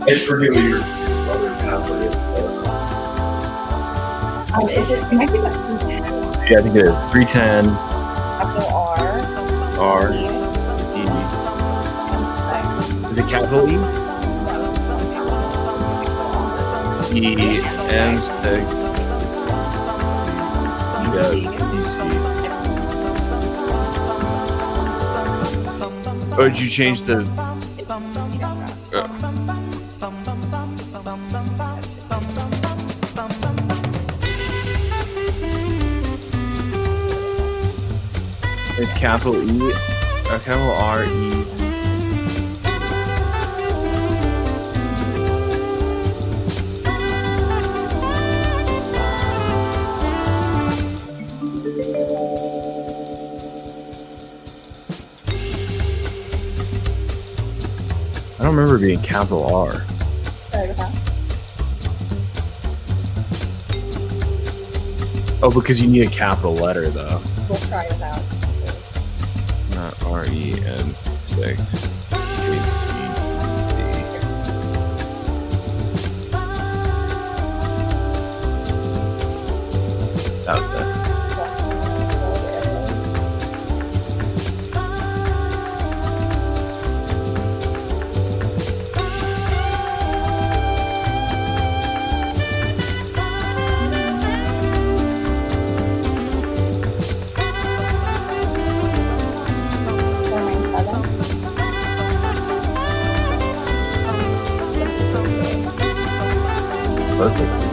just forget what your other password is. Is it connected with 310? Yeah, I think it is 310 Capital R. R E. Is it capital E? E M 6 DC. Or did you change the? It's capital E or capital R E. I don't remember being capital R. Sorry about that. Oh, because you need a capital letter though. We'll try this out. Not REN 6 KC. That was it. Perfect.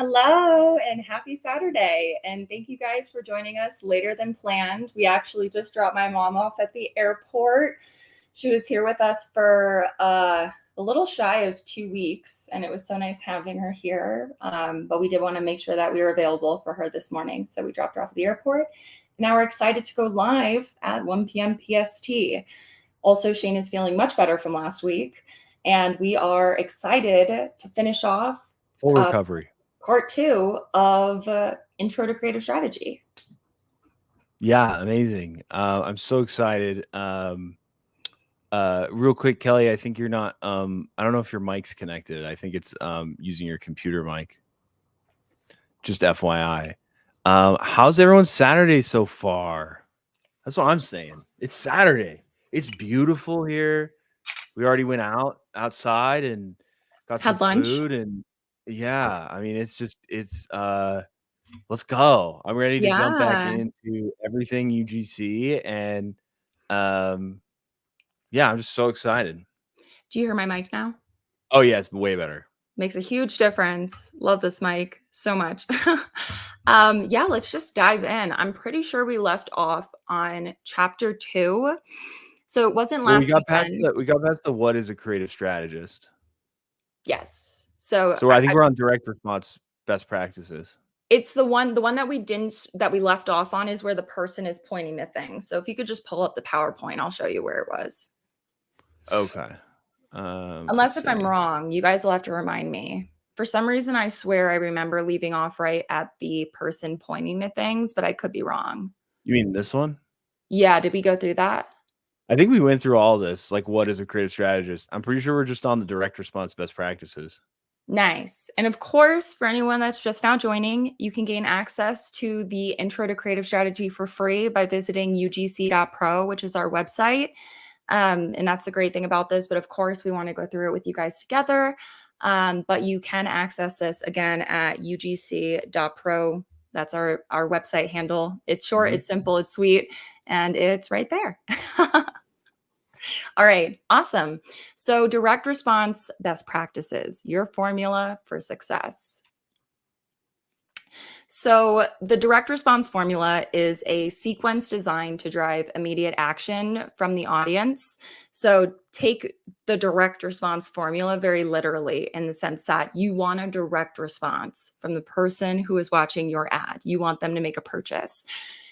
Hello and happy Saturday. And thank you guys for joining us later than planned. We actually just dropped my mom off at the airport. She was here with us for a little shy of 2 weeks, and it was so nice having her here. But we did want to make sure that we were available for her this morning. So we dropped her off at the airport. Now we're excited to go live at 1 p.m. PST. Also, Shane is feeling much better from last week, and we are excited to finish off Full recovery. Part 2 of Intro to Creative Strategy. Yeah, amazing. I'm so excited. Real quick, Kelly, I think you're not, I don't know if your mic's connected. I think it's using your computer mic. Just FYI. How's everyone's Saturday so far? That's what I'm saying. It's Saturday. It's beautiful here. We already went outside and got some food, and yeah, I mean, it's let's go. I'm ready to jump back into everything UGC, and yeah, I'm just so excited. Do you hear my mic now? Oh yeah, it's way better. Makes a huge difference. Love this mic so much. Yeah, let's just dive in. I'm pretty sure we left off on chapter 2. So it wasn't last weekend. We got past the what is a creative strategist. Yes. So I think we're on direct response best practices. It's the one that we left off on is where the person is pointing to things. So if you could just pull up the PowerPoint, I'll show you where it was. Okay. Unless if I'm wrong, you guys will have to remind me. For some reason, I swear I remember leaving off right at the person pointing to things, but I could be wrong. You mean this one? Yeah. Did we go through that? I think we went through all this. Like, what is a creative strategist? I'm pretty sure we're just on the direct response best practices. Nice. And of course, for anyone that's just now joining, you can gain access to the Intro to Creative Strategy for free by visiting UGC.pro, which is our website. And that's the great thing about this. But of course, we want to go through it with you guys together. But you can access this again at UGC.pro. That's our website handle. It's short, it's simple, it's sweet, and it's right there. All right, awesome. So direct response best practices, your formula for success. So the direct response formula is a sequence designed to drive immediate action from the audience. So take the direct response formula very literally, in the sense that you want a direct response from the person who is watching your ad. You want them to make a purchase.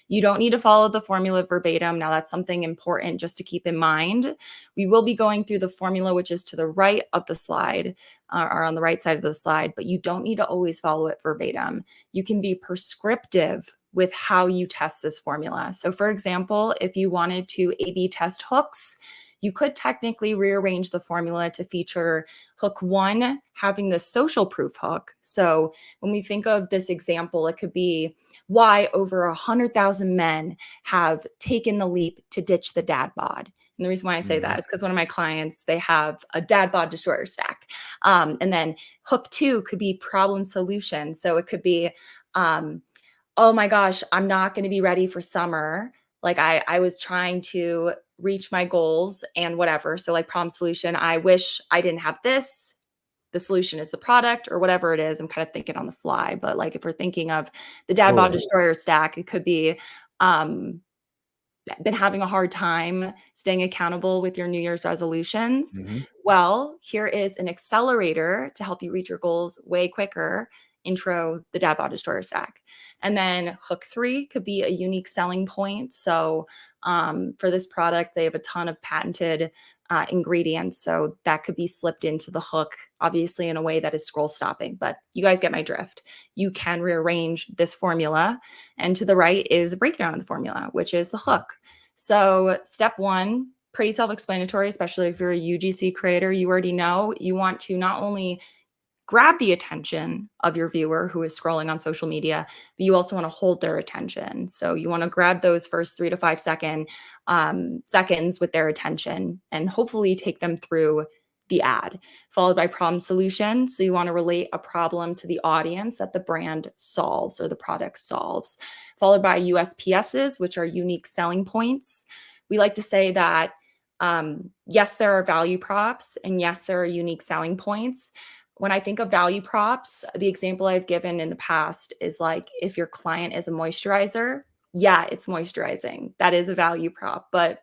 You don't need to follow the formula verbatim. Now, that's something important just to keep in mind. We will be going through the formula, which is to the right of the slide, or on the right side of the slide, but you don't need to always follow it verbatim. You can be prescriptive with how you test this formula. So for example, if you wanted to A/B test hooks, you could technically rearrange the formula to feature hook 1 having the social proof hook. So when we think of this example, it could be why over 100,000 men have taken the leap to ditch the dad bod. And the reason why I say that is because one of my clients, they have a dad bod destroyer stack. And then hook 2 could be problem solution. So it could be, oh my gosh, I'm not going to be ready for summer. Like I was trying to reach my goals and whatever. So like problem solution, I wish I didn't have this. The solution is the product, or whatever it is. I'm kind of thinking on the fly, but like if we're thinking of the dad bod destroyer stack, it could be been having a hard time staying accountable with your New Year's resolutions. Well, here is an accelerator to help you reach your goals way quicker. Intro the dad bod destroyer stack. And then hook 3 could be a unique selling point. So for this product, they have a ton of patented ingredients. So that could be slipped into the hook, obviously in a way that is scroll stopping, but you guys get my drift. You can rearrange this formula. And to the right is a breakdown of the formula, which is the hook. So step 1, pretty self-explanatory, especially if you're a UGC creator. You already know you want to not only grab the attention of your viewer who is scrolling on social media, but you also want to hold their attention. So you want to grab those first 3 to 5 seconds with their attention and hopefully take them through the ad, followed by problem solution. So you want to relate a problem to the audience that the brand solves or the product solves, followed by USPSs, which are unique selling points. We like to say that, yes, there are value props, and yes, there are unique selling points. When I think of value props, the example I've given in the past is like, if your client is a moisturizer, yeah, it's moisturizing. That is a value prop, but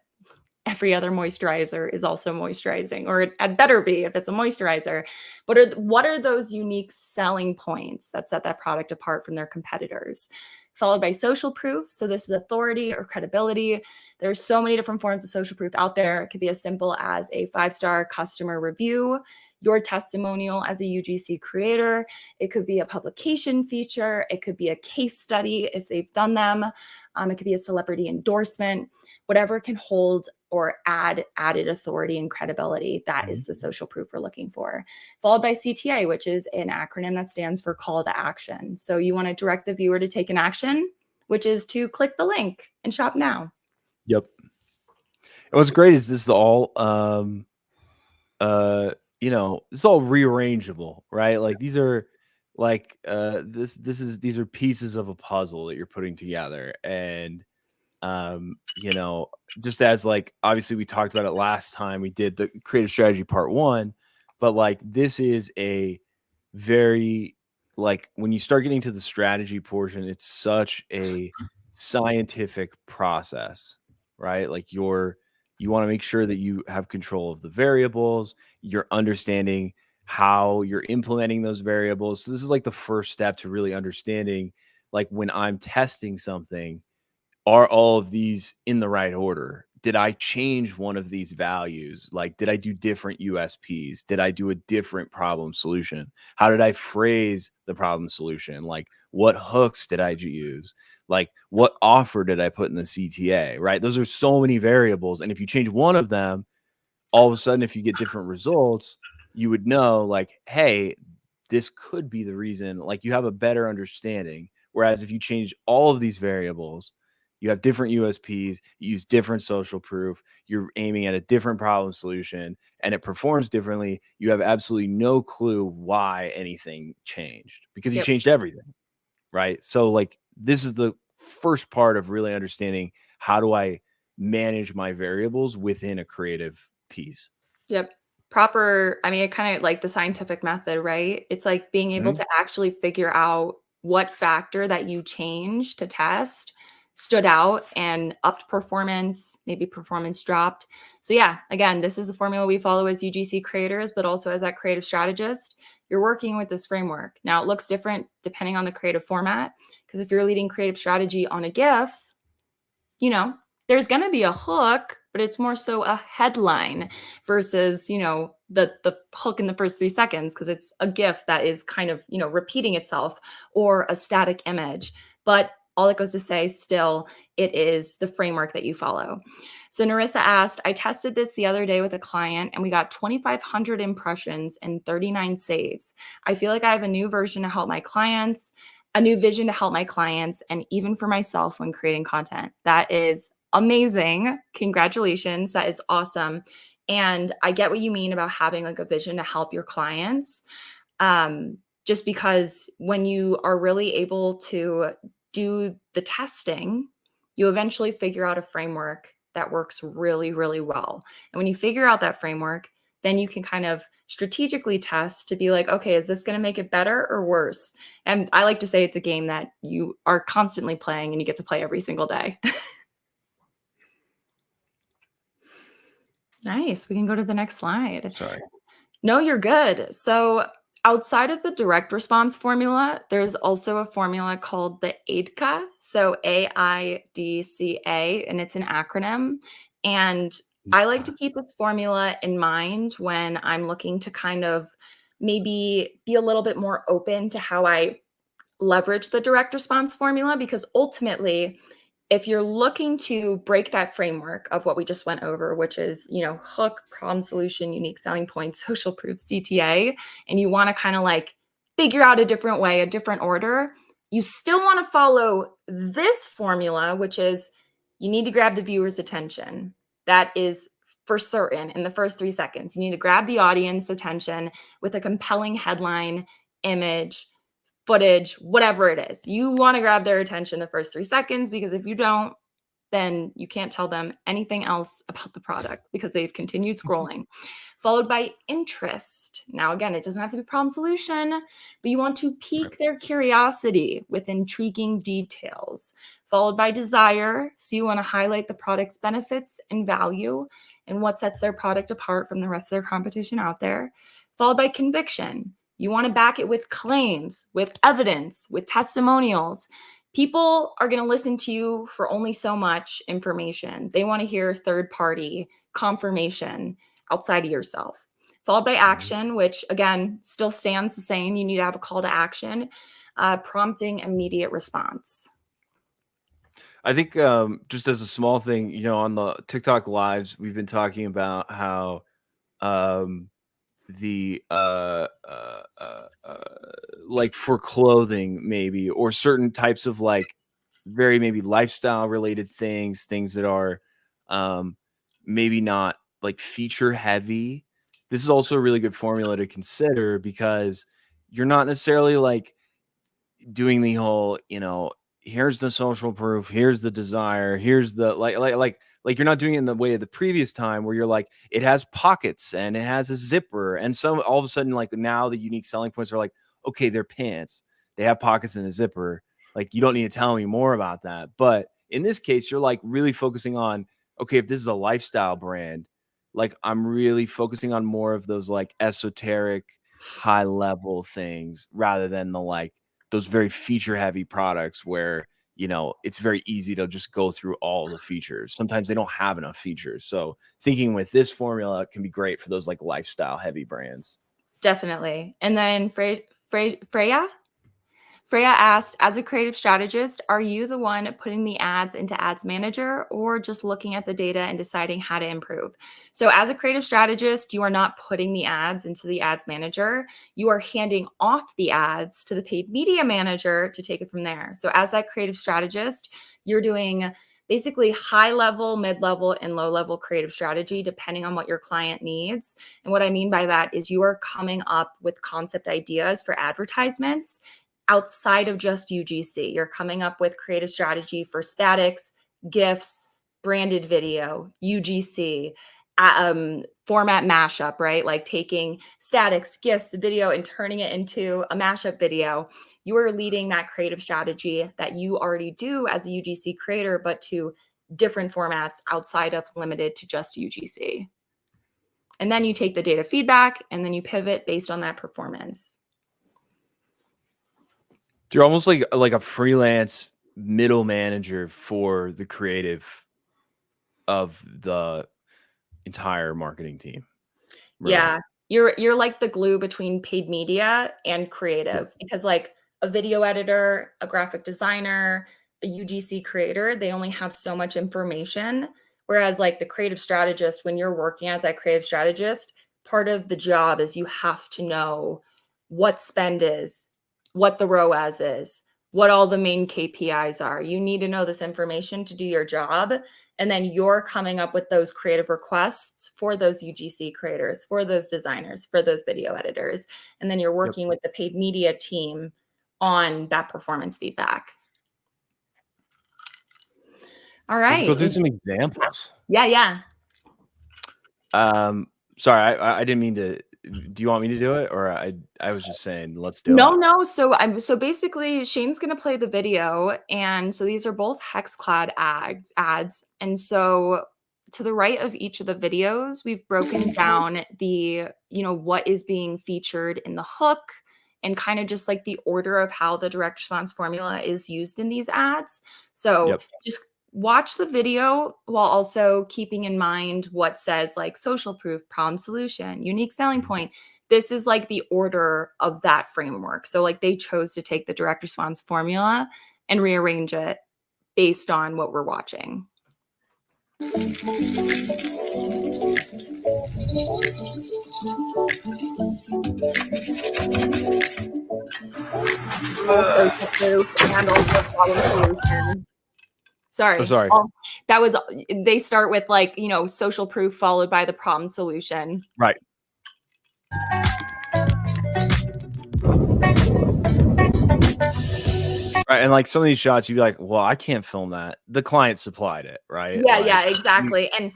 every other moisturizer is also moisturizing, or it better be if it's a moisturizer. But what are those unique selling points that set that product apart from their competitors? Followed by social proof. So this is authority or credibility. There's so many different forms of social proof out there. It could be as simple as a 5-star customer review, your testimonial as a UGC creator. It could be a publication feature. It could be a case study if they've done them. It could be a celebrity endorsement, whatever can hold or added authority and credibility. That is the social proof we're looking for. Followed by CTA, which is an acronym that stands for call to action. So you want to direct the viewer to take an action, which is to click the link and shop now. Yep. And what's great is this is all, it's all rearrangeable, right? Like these are like, these are pieces of a puzzle that you're putting together. And, just as like, obviously we talked about it last time we did the creative strategy part 1, but like, this is a very, like when you start getting to the strategy portion, it's such a scientific process, right? Like you want to make sure that you have control of the variables, you're understanding how you're implementing those variables. So this is like the first step to really understanding, like when I'm testing something, are all of these in the right order? Did I change one of these values? Like, did I do different USPs? Did I do a different problem solution? How did I phrase the problem solution? Like, what hooks did I use? Like, what offer did I put in the CTA, right? Those are so many variables. And if you change one of them, all of a sudden, if you get different results, you would know like, hey, this could be the reason. Like you have a better understanding. Whereas if you change all of these variables, you have different USPs, you use different social proof, you're aiming at a different problem solution, and it performs differently. You have absolutely no clue why anything changed because you changed everything, right? So like this is the first part of really understanding how do I manage my variables within a creative piece. Yep. Proper, I mean, it kind of like the scientific method, right? It's like being able to actually figure out what factor that you changed to test stood out and upped performance, maybe performance dropped. So yeah, again, this is the formula we follow as UGC creators, but also as that creative strategist. You're working with this framework. Now it looks different depending on the creative format, because if you're leading creative strategy on a GIF, you know, there's going to be a hook, but it's more so a headline versus, you know, the hook in the first 3 seconds, because it's a GIF that is kind of, you know, repeating itself, or a static image. But all it goes to say, still, it is the framework that you follow. So Narissa asked, I tested this the other day with a client and we got 2,500 impressions and 39 saves. I feel like I have a new version to help my clients, a new vision to help my clients, and even for myself when creating content. That is amazing. Congratulations. That is awesome. And I get what you mean about having like a vision to help your clients. Just because when you are really able to do the testing, you eventually figure out a framework that works really, really well. And when you figure out that framework, then you can kind of strategically test to be like, okay, is this going to make it better or worse? And I like to say it's a game that you are constantly playing and you get to play every single day. Nice. We can go to the next slide. Sorry. No, you're good. So outside of the direct response formula, there's also a formula called the AIDCA. So AIDCA, and it's an acronym. And I like to keep this formula in mind when I'm looking to kind of maybe be a little bit more open to how I leverage the direct response formula, because ultimately, if you're looking to break that framework of what we just went over, which is, you know, hook, problem, solution, unique selling point, social proof, CTA, and you want to kind of like figure out a different way, a different order, you still want to follow this formula, which is you need to grab the viewer's attention. That is for certain in the first 3 seconds. You need to grab the audience attention with a compelling headline, image, footage, whatever it is. You want to grab their attention the first 3 seconds, because if you don't, then you can't tell them anything else about the product because they've continued scrolling. Followed by interest. Now, again, it doesn't have to be problem solution, but you want to pique their curiosity with intriguing details. Followed by desire. So you want to highlight the product's benefits and value and what sets their product apart from the rest of their competition out there. Followed by conviction. You want to back it with claims, with evidence, with testimonials. People are going to listen to you for only so much information. They want to hear third-party confirmation outside of yourself. Followed by action, which again, still stands the same. You need to have a call to action, prompting immediate response. I think just as a small thing, you know, on the TikTok lives, we've been talking about how like for clothing maybe, or certain types of like very maybe lifestyle related things that are maybe not like feature heavy. This is also a really good formula to consider, because you're not necessarily like doing the whole, you know, here's the social proof, here's the desire, here's the like you're not doing it in the way of the previous time where you're like, it has pockets and it has a zipper. And so all of a sudden, like now the unique selling points are like, okay, they're pants. They have pockets and a zipper. Like you don't need to tell me more about that. But in this case, you're like really focusing on, okay, if this is a lifestyle brand, like I'm really focusing on more of those like esoteric, high level things rather than the like those very feature heavy products where, you know, it's very easy to just go through all the features. Sometimes they don't have enough features. So thinking with this formula can be great for those like lifestyle heavy brands. Definitely. And then Freya asked, as a creative strategist, are you the one putting the ads into Ads Manager or just looking at the data and deciding how to improve? So as a creative strategist, you are not putting the ads into the Ads Manager. You are handing off the ads to the paid media manager to take it from there. So as that creative strategist, you're doing basically high level, mid level, and low level creative strategy, depending on what your client needs. And what I mean by that is you are coming up with concept ideas for advertisements outside of just UGC. You're coming up with creative strategy for statics, GIFs, branded video, UGC, format mashup, right? Like taking statics, GIFs, video, and turning it into a mashup video. you are leading that creative strategy that you already do as a UGC creator, but to different formats outside of limited to just UGC. And then you take the data feedback and then you pivot based on that performance. You're almost like a freelance middle manager for the creative of the entire marketing team. Really. Yeah. You're like the glue between paid media and creative, because like a video editor, a graphic designer, a UGC creator, they only have so much information. Whereas like the creative strategist, when you're working as that creative strategist, part of the job is you have to know what spend is, what the ROAS is, what all the main KPIs are. You need to know this information to do your job. And then you're coming up with those creative requests for those UGC creators, for those designers, for those video editors. And then you're working with the paid media team on that performance feedback. All right. Let's go through some examples. Yeah. Sorry, I didn't mean to. Do you want me to do it, or I was just saying let's do it? No. So basically, Shane's gonna play the video, and so these are both HexClad ads, and so to the right of each of the videos, we've broken down the what is being featured in the hook, and kind of just like the order of how the direct response formula is used in these ads. So just watch the video while also keeping in mind what says like social proof, problem solution, unique selling point. This is like the order of that framework. So like they chose to take the direct response formula and rearrange it based on what we're watching. Social proof and also problem solution. Sorry. Oh, sorry. That was, they start with like, social proof followed by the problem solution. Right. Right. And like some of these shots, you'd be like, well, I can't film that. The client supplied it, right? Yeah, exactly. And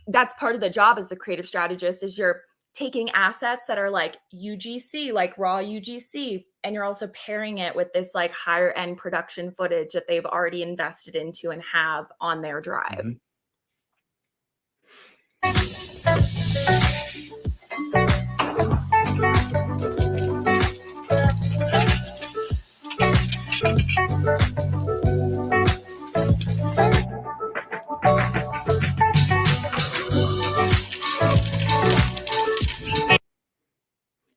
that's part of the job as the creative strategist, is you're taking assets that are like UGC, like raw UGC, and you're also pairing it with this like higher end production footage that they've already invested into and have on their drive.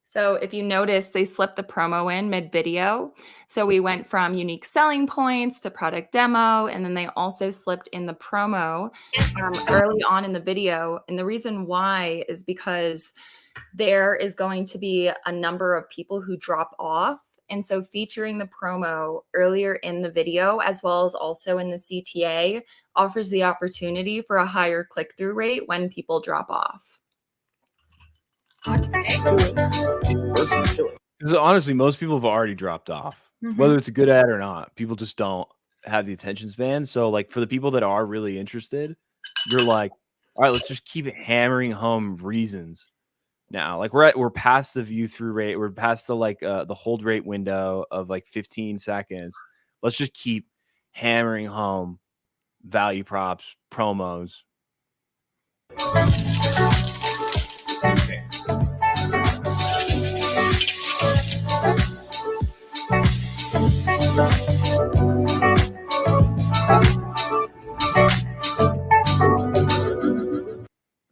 So if you notice, they slipped the promo in mid-video. So we went from unique selling points to product demo, and then they also slipped in the promo early on in the video. And the reason why is because there is going to be a number of people who drop off. And so featuring the promo earlier in the video, as well as also in the CTA, offers the opportunity for a higher click-through rate when people drop off. Because honestly, most people have already dropped off, whether it's a good ad or not. People just don't have the attention span. So like for the people that are really interested, you're like, all right, let's just keep hammering home reasons. Now, like we're past the view through rate, we're past the the hold rate window of like 15 seconds. Let's just keep hammering home value props, promos. Okay.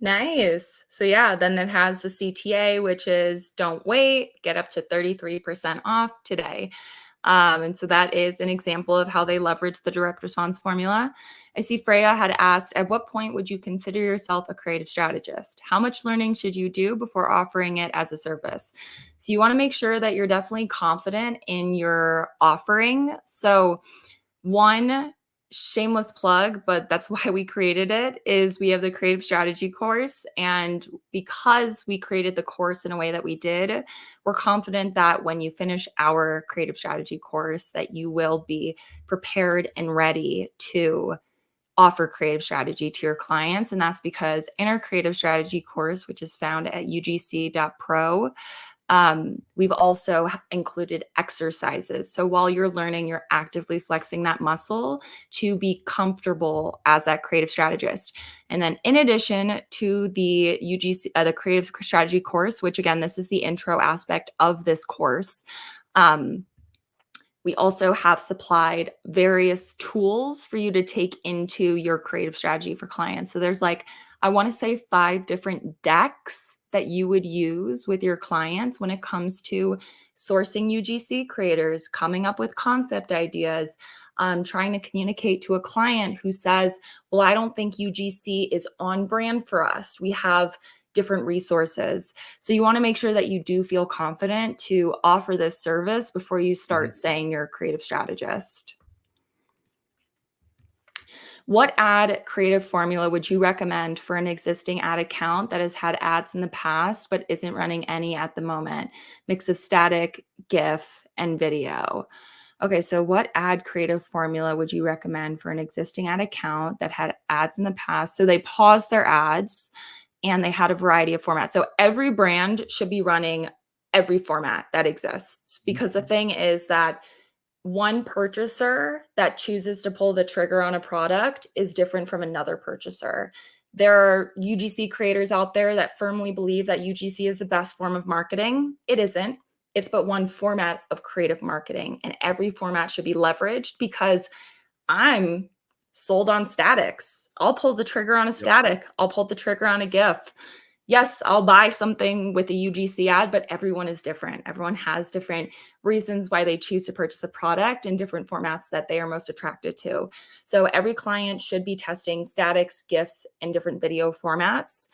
Nice. So yeah, then it has the CTA, which is don't wait, get up to 33% off today. And so that is an example of how they leverage the direct response formula. I see Freya had asked, at what point would you consider yourself a creative strategist? How much learning should you do before offering it as a service? So you want to make sure that you're definitely confident in your offering. So one, shameless plug, but that's why we created it, is we have the creative strategy course. And because we created the course in a way that we did, we're confident that when you finish our creative strategy course, that you will be prepared and ready to offer creative strategy to your clients. And that's because in our creative strategy course, which is found at UGC.pro, we've also included exercises. So while you're learning, you're actively flexing that muscle to be comfortable as that creative strategist. And then in addition to the UGC, the creative strategy course, which again, this is the intro aspect of this course, we also have supplied various tools for you to take into your creative strategy for clients. So there's like, I want to say 5 different decks that you would use with your clients when it comes to sourcing UGC creators, coming up with concept ideas, trying to communicate to a client who says, well, I don't think UGC is on brand for us. We have different resources. So you want to make sure that you do feel confident to offer this service before you start saying you're a creative strategist. What ad creative formula would you recommend for an existing ad account that has had ads in the past but isn't running any at the moment? Mix of static, GIF, and video. Okay, so what ad creative formula would you recommend for an existing ad account that had ads in the past? So they paused their ads and they had a variety of formats. So every brand should be running every format that exists, because the thing is that one purchaser that chooses to pull the trigger on a product is different from another purchaser. There are UGC creators out there that firmly believe that UGC is the best form of marketing. It isn't. It's but one format of creative marketing, and every format should be leveraged, because I'm sold on statics. I'll pull the trigger on a static. I'll pull the trigger on a GIF. Yes, I'll buy something with a UGC ad, but everyone is different. Everyone has different reasons why they choose to purchase a product in different formats that they are most attracted to. So every client should be testing statics, GIFs, and different video formats.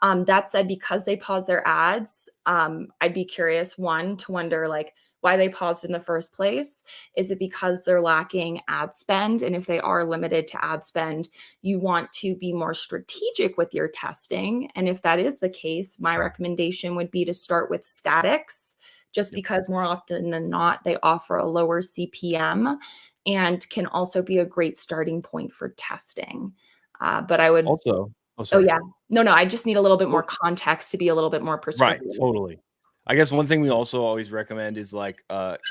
That said, because they pause their ads, I'd be curious, one, to wonder like why they paused in the first place. Is it because they're lacking ad spend? And if they are limited to ad spend, you want to be more strategic with your testing. And if that is the case, my recommendation would be to start with statics, just because more often than not, they offer a lower CPM and can also be a great starting point for testing. But I would Also, Oh yeah. No, I just need a little bit more context to be a little bit more right, persuasive. totally. I guess one thing we also always recommend is like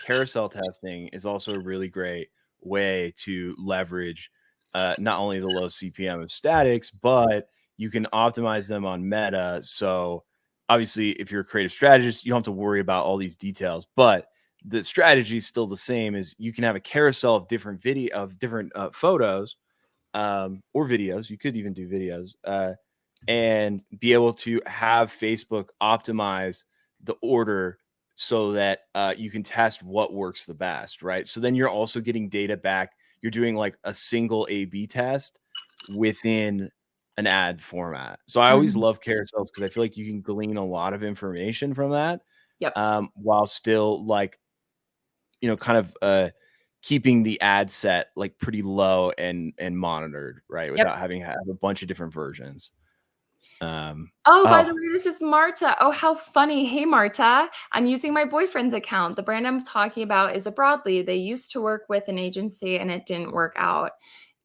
carousel testing is also a really great way to leverage not only the low CPM of statics, but you can optimize them on meta. So obviously, if you're a creative strategist, you don't have to worry about all these details, but the strategy is still the same. Is you can have a carousel of different photos or videos. You could even do videos and be able to have Facebook optimize the order so that you can test what works the best, right? So then you're also getting data back. You're doing like a single A/B test within an ad format. So I always love carousels because I feel like you can glean a lot of information from that, Yep. while still like, kind of keeping the ad set like pretty low and monitored, right? Without having to have a bunch of different versions. By the way, this is Marta. Oh, how funny. Hey, Marta. I'm using my boyfriend's account. The brand I'm talking about is a Broadly. They used to work with an agency and it didn't work out.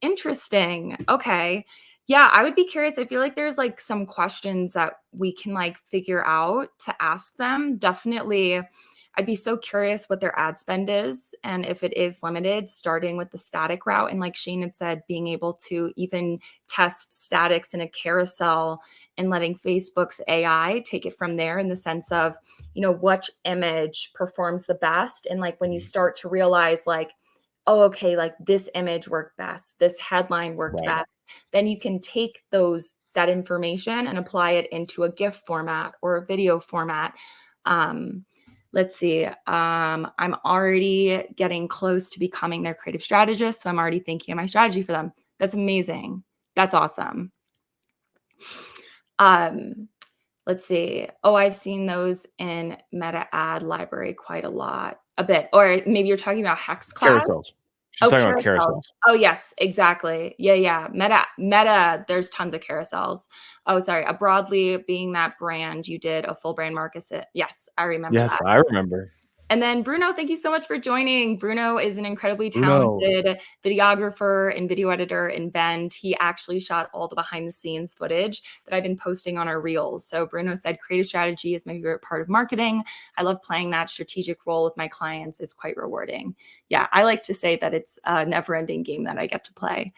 Interesting. Okay. Yeah, I would be curious. I feel like there's like some questions that we can like figure out to ask them. Definitely. I'd be so curious what their ad spend is, and if it is limited, starting with the static route. And like Shane had said, being able to even test statics in a carousel and letting Facebook's AI take it from there in the sense of, which image performs the best. And like when you start to realize like, oh, okay, like this image worked best, this headline worked best, then you can take that information and apply it into a GIF format or a video format. Let's see. I'm already getting close to becoming their creative strategist. So I'm already thinking of my strategy for them. That's amazing. That's awesome. Let's see. Oh, I've seen those in Meta Ad Library quite a bit. Or maybe you're talking about Hex Cloud. Carousels. She's talking about carousels. Oh, yes, exactly. Yeah. Meta, there's tons of carousels. Oh, sorry. Broadly being that brand, you did a full brand market. Yes, I remember that. I remember. And then Bruno, thank you so much for joining. Bruno is an incredibly Bruno. talented videographer and video editor in Bend. He actually shot all the behind the scenes footage that I've been posting on our reels. So Bruno said creative strategy is my favorite part of marketing. I love playing that strategic role with my clients. It's quite rewarding. Yeah, I like to say that it's a never-ending game that I get to play.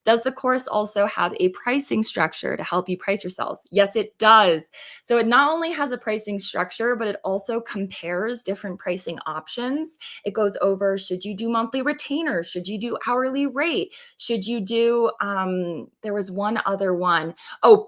Does the course also have a pricing structure to help you price yourselves? Yes, it does. So it not only has a pricing structure, but it also compares different pricing options. It goes over, should you do monthly retainer? Should you do hourly rate? Should you do, there was one other one,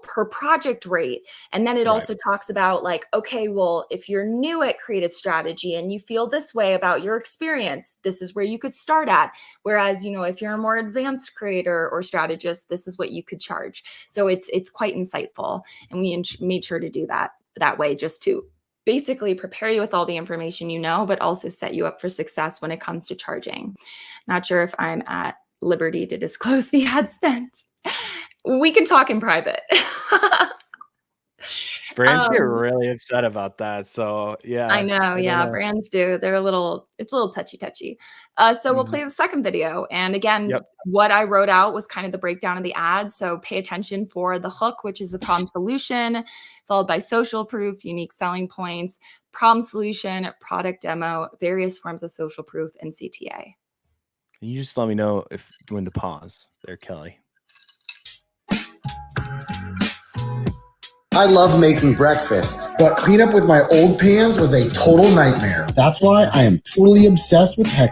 per project rate. And then it also talks about like, okay, well, if you're new at creative strategy and you feel this way about your experience, this is where you could start at. Whereas, if you're a more advanced creator or strategist, this is what you could charge. So it's quite insightful. And we made sure to do that way, just to basically prepare you with all the information but also set you up for success when it comes to charging. Not sure if I'm at liberty to disclose the ad spend. We can talk in private. Brands get really upset about that. So yeah. I know. Yeah, brands do. It's a little touchy. So we'll play the second video. And again, what I wrote out was kind of the breakdown of the ad. So pay attention for the hook, which is the problem solution, followed by social proof, unique selling points, problem solution, product demo, various forms of social proof, and CTA. Can you just let me know when to pause there, Kelly? I love making breakfast, but cleanup with my old pans was a total nightmare. That's why I am totally obsessed with Heck.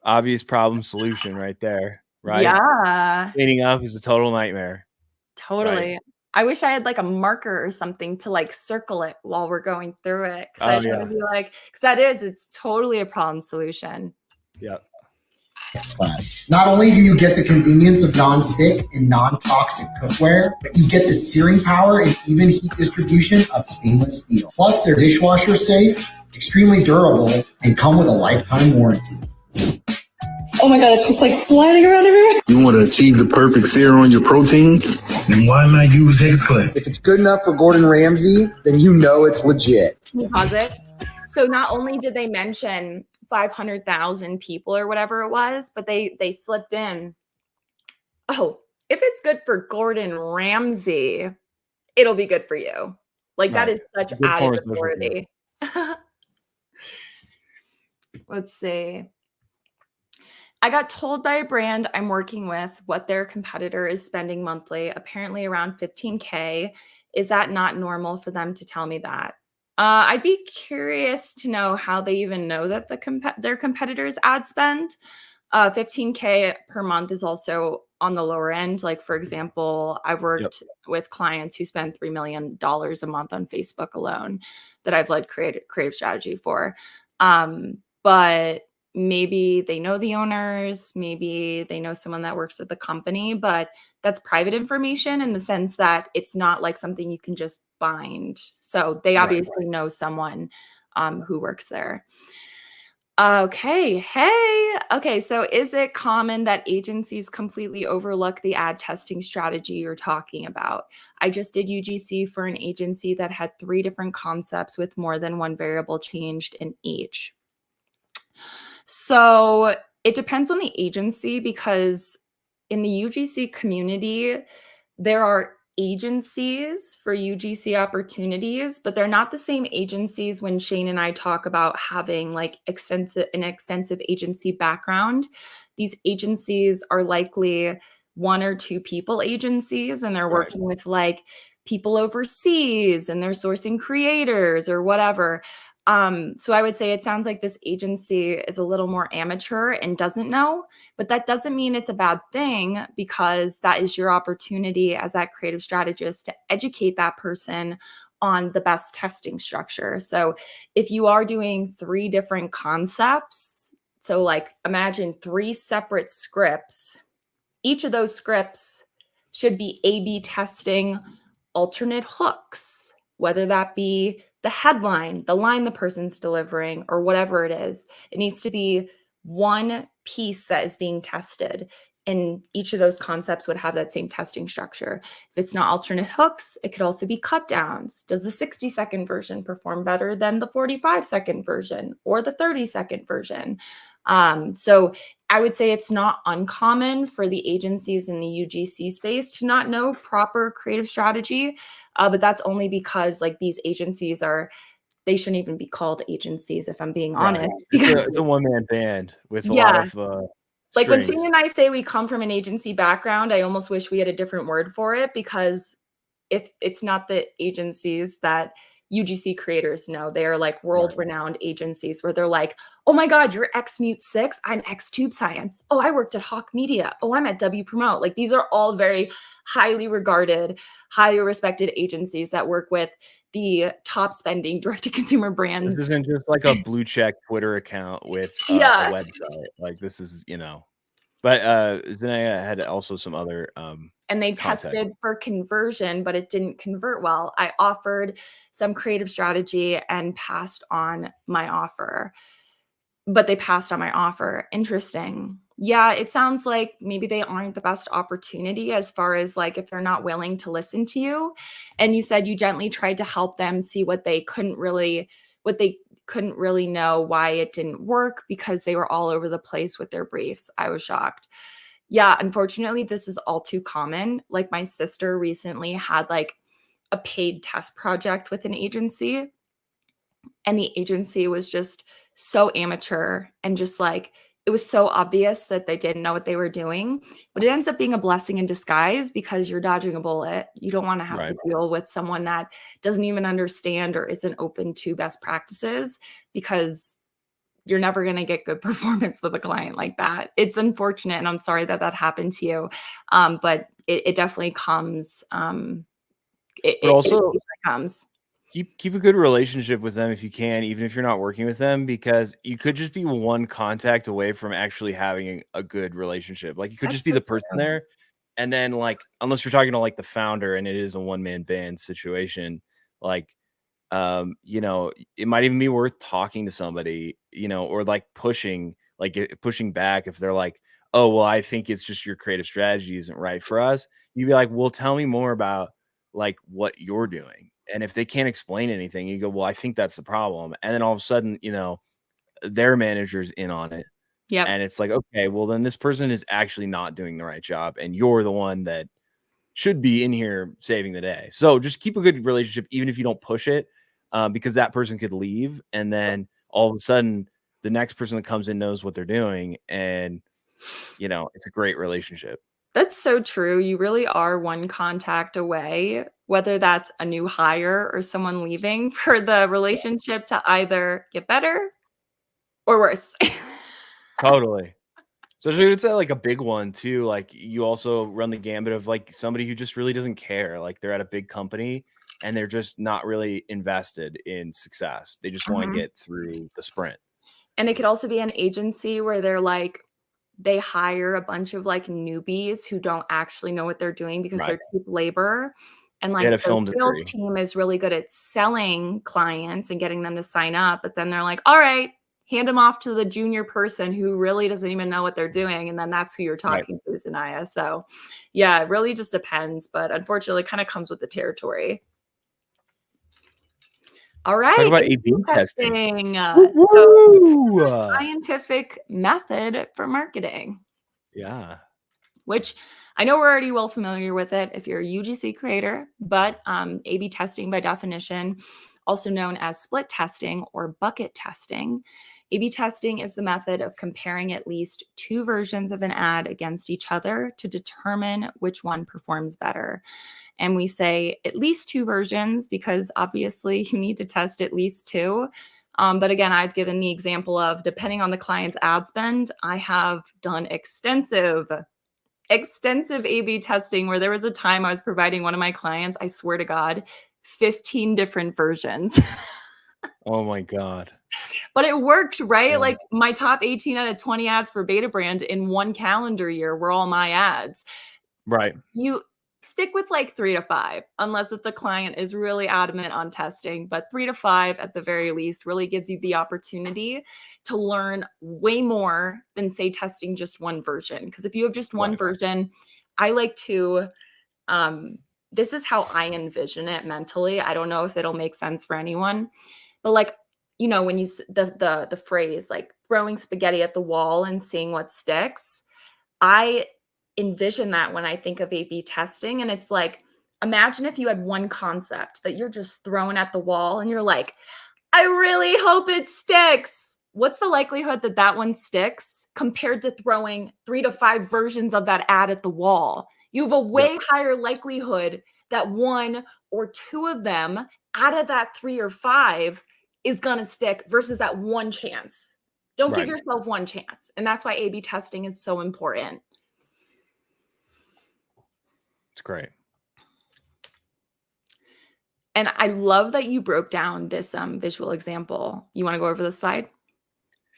Obvious problem solution right there, right? Yeah. Cleaning up is a total nightmare. Totally. Right? I wish I had like a marker or something to like circle it while we're going through it. Because I just want to be like, because it's totally a problem solution. Yeah. Not only do you get the convenience of non-stick and non-toxic cookware, but you get the searing power and even heat distribution of stainless steel. Plus, they're dishwasher safe, extremely durable, and come with a lifetime warranty. Oh my God, it's just like sliding around everywhere. You want to achieve the perfect sear on your proteins? Then why not use X-Clip? If it's good enough for Gordon Ramsay, then you know it's legit. Can you pause it? So not only did they mention 500,000 people or whatever it was, but they slipped in, if it's good for Gordon Ramsay, it'll be good for you. Like that is such added authority. Let's see. I got told by a brand I'm working with what their competitor is spending monthly, apparently around 15K. Is that not normal for them to tell me that? I'd be curious to know how they even know that their competitors' ad spend. 15K per month is also on the lower end. Like, for example, I've worked with clients who spend $3 million a month on Facebook alone that I've led creative strategy for. But maybe they know the owners, maybe they know someone that works at the company, but that's private information in the sense that it's not like something you can just bind. So they obviously know someone who works there. Okay. Hey. Okay. So is it common that agencies completely overlook the ad testing strategy you're talking about? I just did UGC for an agency that had 3 different concepts with more than one variable changed in each. So it depends on the agency, because in the UGC community, there are agencies for UGC opportunities, but they're not the same agencies when Shane and I talk about having like an extensive agency background. These agencies are likely 1 or 2 people agencies, and they're working with like people overseas and they're sourcing creators or whatever. So I would say it sounds like this agency is a little more amateur and doesn't know, but that doesn't mean it's a bad thing, because that is your opportunity as that creative strategist to educate that person on the best testing structure. So if you are doing 3 different concepts, so like imagine 3 separate scripts, each of those scripts should be A/B testing alternate hooks, whether that be the headline, the line the person's delivering, or whatever it is. It needs to be one piece that is being tested. And each of those concepts would have that same testing structure. If it's not alternate hooks, it could also be cut downs. Does the 60-second version perform better than the 45-second version or the 30-second version? So I would say it's not uncommon for the agencies in the UGC space to not know proper creative strategy, but that's only because like these agencies they shouldn't even be called agencies, if I'm being honest. Because It's a one-man band with a yeah, lot of like when strings. Shane and I say we come from an agency background, I almost wish we had a different word for it, because if it's not the agencies that UGC creators know, they are like world-renowned agencies where they're like, oh my God, you're X Mute 6, I'm X Tube Science. Oh, I worked at Hawk Media. Oh, I'm at W Promote. Like these are all very highly regarded, highly respected agencies that work with the top spending direct-to-consumer brands. This isn't just like a blue check Twitter account with a Yeah. website. Like this is, but Zenaya had also some other And they contact. tested for conversion, but it didn't convert well. I offered some creative strategy and passed on my offer, but they passed on my offer. Interesting. Yeah, it sounds like maybe they aren't the best opportunity as far as like if they're not willing to listen to you. And you said you gently tried to help them see what they couldn't really know why it didn't work because they were all over the place with their briefs. I was shocked. Yeah, unfortunately, this is all too common. Like my sister recently had like a paid test project with an agency, and the agency was just so amateur and just like it was so obvious that they didn't know what they were doing. But it ends up being a blessing in disguise because you're dodging a bullet. You don't want to have to deal with someone that doesn't even understand or isn't open to best practices, because you're never going to get good performance with a client like that. It's unfortunate, and I'm sorry that happened to you. But it definitely comes. It comes. Keep a good relationship with them if you can, even if you're not working with them, because you could just be one contact away from actually having a good relationship. Like you could just be the person there, and then like unless you're talking to like the founder and it is a one-man band situation, like it might even be worth talking to somebody, or like pushing back if they're like, oh, well, I think it's just your creative strategy isn't right for us. You'd be like, well, tell me more about like what you're doing. And if they can't explain anything, you go, well, I think that's the problem. And then all of a sudden, their manager's in on it. Yeah. And it's like, okay, well, then this person is actually not doing the right job. And you're the one that should be in here saving the day. So just keep a good relationship, even if you don't push it, because that person could leave. And then all of a sudden, the next person that comes in knows what they're doing. And, it's a great relationship. That's so true. You really are one contact away, whether that's a new hire or someone leaving, for the relationship to either get better or worse. Totally. Especially if it's like a big one too. Like you also run the gambit of like somebody who just really doesn't care. Like they're at a big company and they're just not really invested in success. They just want to get through the sprint. And it could also be an agency where they're like, they hire a bunch of like newbies who don't actually know what they're doing because they're cheap labor. And like the sales team is really good at selling clients and getting them to sign up. But then they're like, all right, hand them off to the junior person who really doesn't even know what they're doing. And then that's who you're talking to, Zenaya. So yeah, it really just depends. But unfortunately, it kind of comes with the territory. All right. Talk about A/B testing. So scientific method for marketing. Yeah. Which I know we're already well familiar with it if you're a UGC creator, but A/B testing by definition, also known as split testing or bucket testing. A/B testing is the method of comparing at least two versions of an ad against each other to determine which one performs better. And we say at least two versions because obviously you need to test at least two. But again, I've given the example of depending on the client's ad spend, I have done extensive A/B testing where there was a time I was providing one of my clients, I swear to God, 15 different versions. Oh my God. But it worked, right? Yeah. Like my top 18 out of 20 ads for Beta Brand in one calendar year were all my ads. Right. stick with like 3 to 5, unless if the client is really adamant on testing. But 3 to 5 at the very least really gives you the opportunity to learn way more than, say, testing just one version. Because if you have just one version, I like to, this is how I envision it mentally. I don't know if it'll make sense for anyone, but like, you know, when you the phrase like throwing spaghetti at the wall and seeing what sticks, I envision that when I think of A/B testing. And it's like, imagine if you had one concept that you're just throwing at the wall and you're like, I really hope it sticks. What's the likelihood that that one sticks compared to throwing 3 to 5 versions of that ad at the wall? You have a way higher likelihood that 1 or 2 of them out of that 3 or 5 is going to stick versus that one chance. Don't give yourself one chance. And that's why A/B testing is so important. It's great. And I love that you broke down this visual example. You want to go over this slide?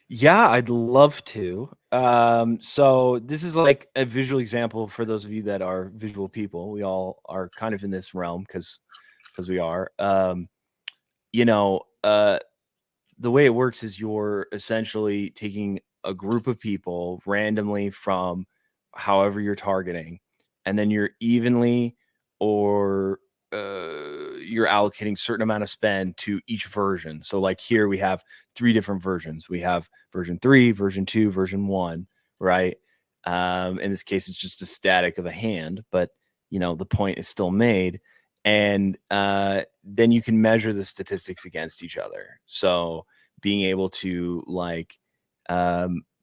Yeah, I'd love to. So this is like a visual example for those of you that are visual people. We all are kind of in this realm because we are. You know, the way it works is you're essentially taking a group of people randomly from however you're targeting, and then you're evenly or you're allocating certain amount of spend to each version. So like here we have 3 different versions. We have version 3, version 2, version 1, right? In this case, it's just a static of a hand, but you know, the point is still made. And then you can measure the statistics against each other. So being able to like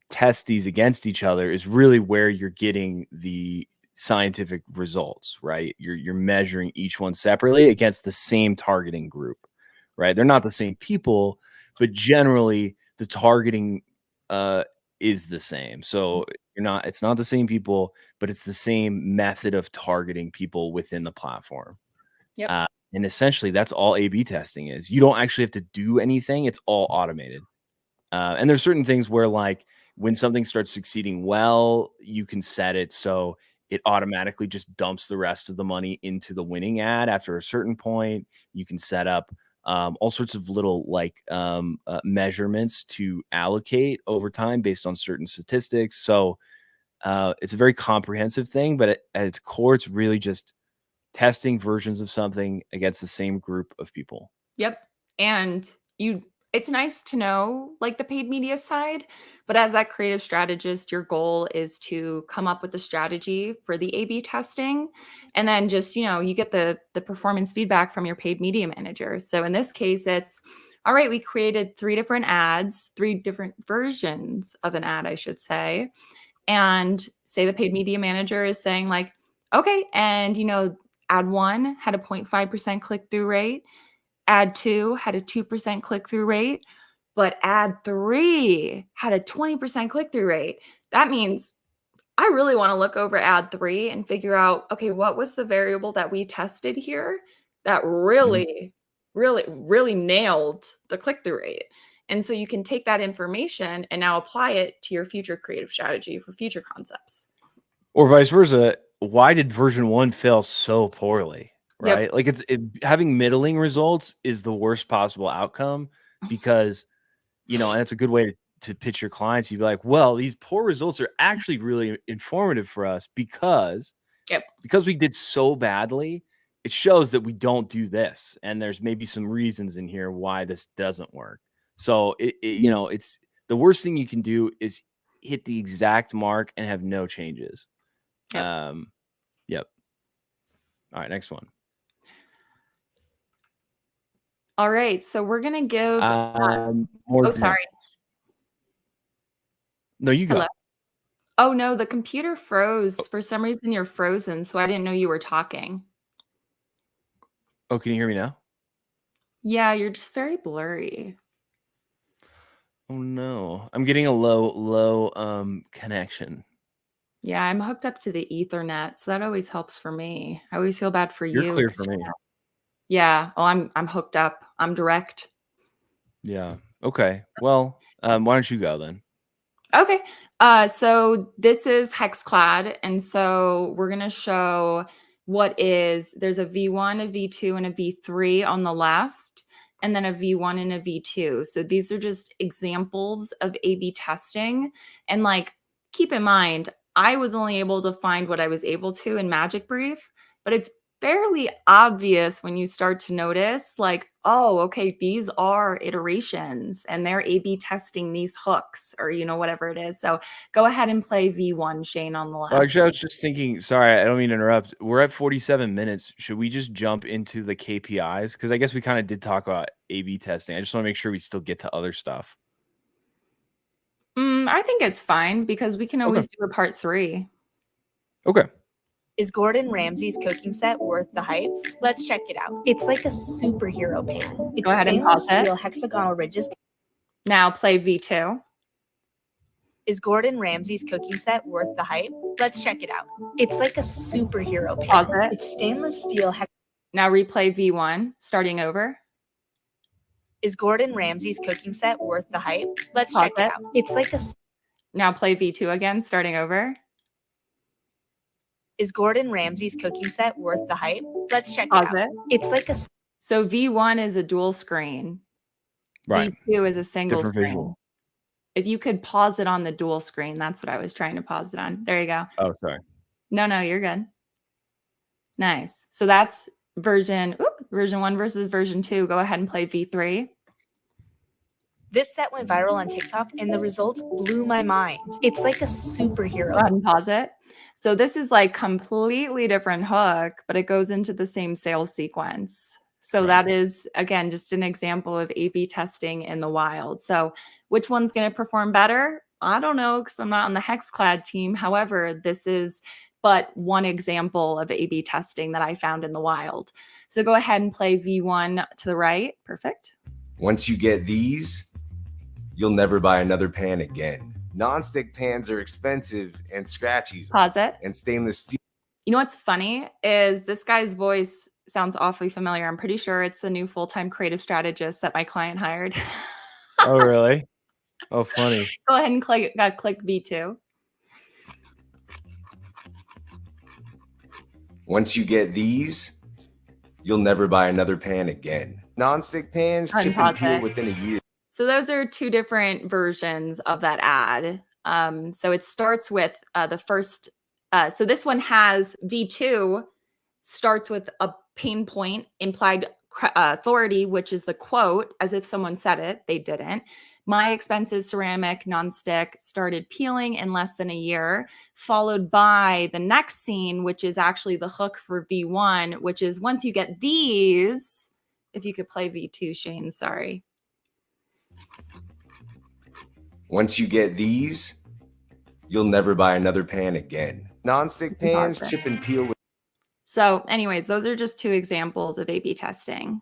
test these against each other is really where you're getting the scientific results, right? You're measuring each one separately against the same targeting group, right? They're not the same people, but generally the targeting is the same. So it's not the same people, but it's the same method of targeting people within the platform. Yep. And essentially that's all A/B testing is. You don't actually have to do anything. It's all automated. And there's certain things where like when something starts succeeding well, you can set it so it automatically just dumps the rest of the money into the winning ad after a certain point. You can set up all sorts of little like measurements to allocate over time based on certain statistics. So it's a very comprehensive thing, but at its core, it's really just testing versions of something against the same group of people. Yep. And it's nice to know like the paid media side, but as that creative strategist, your goal is to come up with the strategy for the A/B testing. And then just, you know, you get the performance feedback from your paid media manager. So in this case, it's all right, we created 3 different ads, 3 different versions of an ad, I should say. And say the paid media manager is saying like, okay, and you know, ad 1 had a 0.5% click-through rate. Ad 2 had a 2% click-through rate, but ad 3 had a 20% click-through rate. That means I really want to look over ad 3 and figure out, okay, what was the variable that we tested here that really, really, really nailed the click-through rate? And so you can take that information and now apply it to your future creative strategy for future concepts. Or vice versa. Why did version 1 fail so poorly? Right? Yep. Like having middling results is the worst possible outcome because, you know, and it's a good way to pitch your clients. You'd be like, well, these poor results are actually really informative for us because we did so badly. It shows that we don't do this. And there's maybe some reasons in here why this doesn't work. So you know, it's the worst thing you can do is hit the exact mark and have no changes. Yep. All right, next one. All right, so we're gonna give. Oh, sorry. No, you go. Hello? Oh no, the computer froze. For some reason, you're frozen, so I didn't know you were talking. Oh, can you hear me now? Yeah, you're just very blurry. Oh no, I'm getting a low connection. Yeah, I'm hooked up to the Ethernet, so that always helps for me. I always feel bad for you. You're clear for me. Yeah. Oh, I'm hooked up. I'm direct. Yeah. Okay. Well, why don't you go then? Okay. So this is HexClad, and so we're gonna show there's a V1, a V2, and a V3 on the left, and then a V1 and a V2. So these are just examples of A/B testing. And like, keep in mind, I was only able to find what I was able to in Magic Brief, but it's fairly obvious when you start to notice like, oh, okay, these are iterations and they're A/B testing these hooks or, whatever it is. So go ahead and play V1, Shane, on the left. Actually, I was just thinking, sorry, I don't mean to interrupt. We're at 47 minutes. Should we just jump into the KPIs? Because I guess we kind of did talk about A/B testing. I just want to make sure we still get to other stuff. I think it's fine because we can always do a part 3. Okay. Is Gordon Ramsay's cooking set worth the hype? Let's check it out. It's like a superhero pan. It's Go ahead and stainless pause it. steel hexagonal ridges. Now play V2. Is Gordon Ramsay's cooking set worth the hype? Let's check it out. It's like a superhero pan. Pause it. It's stainless steel. Now replay V1, starting over. Is Gordon Ramsay's cooking set worth the hype? Let's Pause check it it. out. It's like a. Now play V2 again, starting over. Is Gordon Ramsay's cooking set worth the hype? Let's check Pause it out. it. It's like a. So V1 is a dual screen. Right. V2 is a single Different screen. visual. If you could pause it on the dual screen, that's what I was trying to pause it on. There you go. Oh, sorry. No, you're good. Nice. So that's version 1 versus version 2. Go ahead and play V3. This set went viral on TikTok and the results blew my mind. It's like a superhero. Go ahead and pause it. So this is like completely different hook, but it goes into the same sales sequence. So that is, again, just an example of A/B testing in the wild. So which one's going to perform better? I don't know because I'm not on the Hexclad team. However, this is but one example of A/B testing that I found in the wild. So go ahead and play V1 to the right. Perfect. Once you get these, you'll never buy another pan again. Non-stick pans are expensive and scratchies. Pause it. And stainless steel. You know what's funny is this guy's voice sounds awfully familiar. I'm pretty sure it's the new full-time creative strategist that my client hired. Oh, really? Oh, funny. Go ahead and click V2. Once you get these, you'll never buy another pan again. Non-stick pans chip and peel within a year. So those are two different versions of that ad. So it starts with the first. So this one has V2 starts with a pain point, implied authority, which is the quote, as if someone said it. They didn't. My expensive ceramic nonstick started peeling in less than a year, followed by the next scene, which is actually the hook for V1, which is once you get these, if you could play V2, Shane, sorry. Once you get these, you'll never buy another pan again. Non-stick pans chip and peel. So anyways, those are just two examples of A/B testing.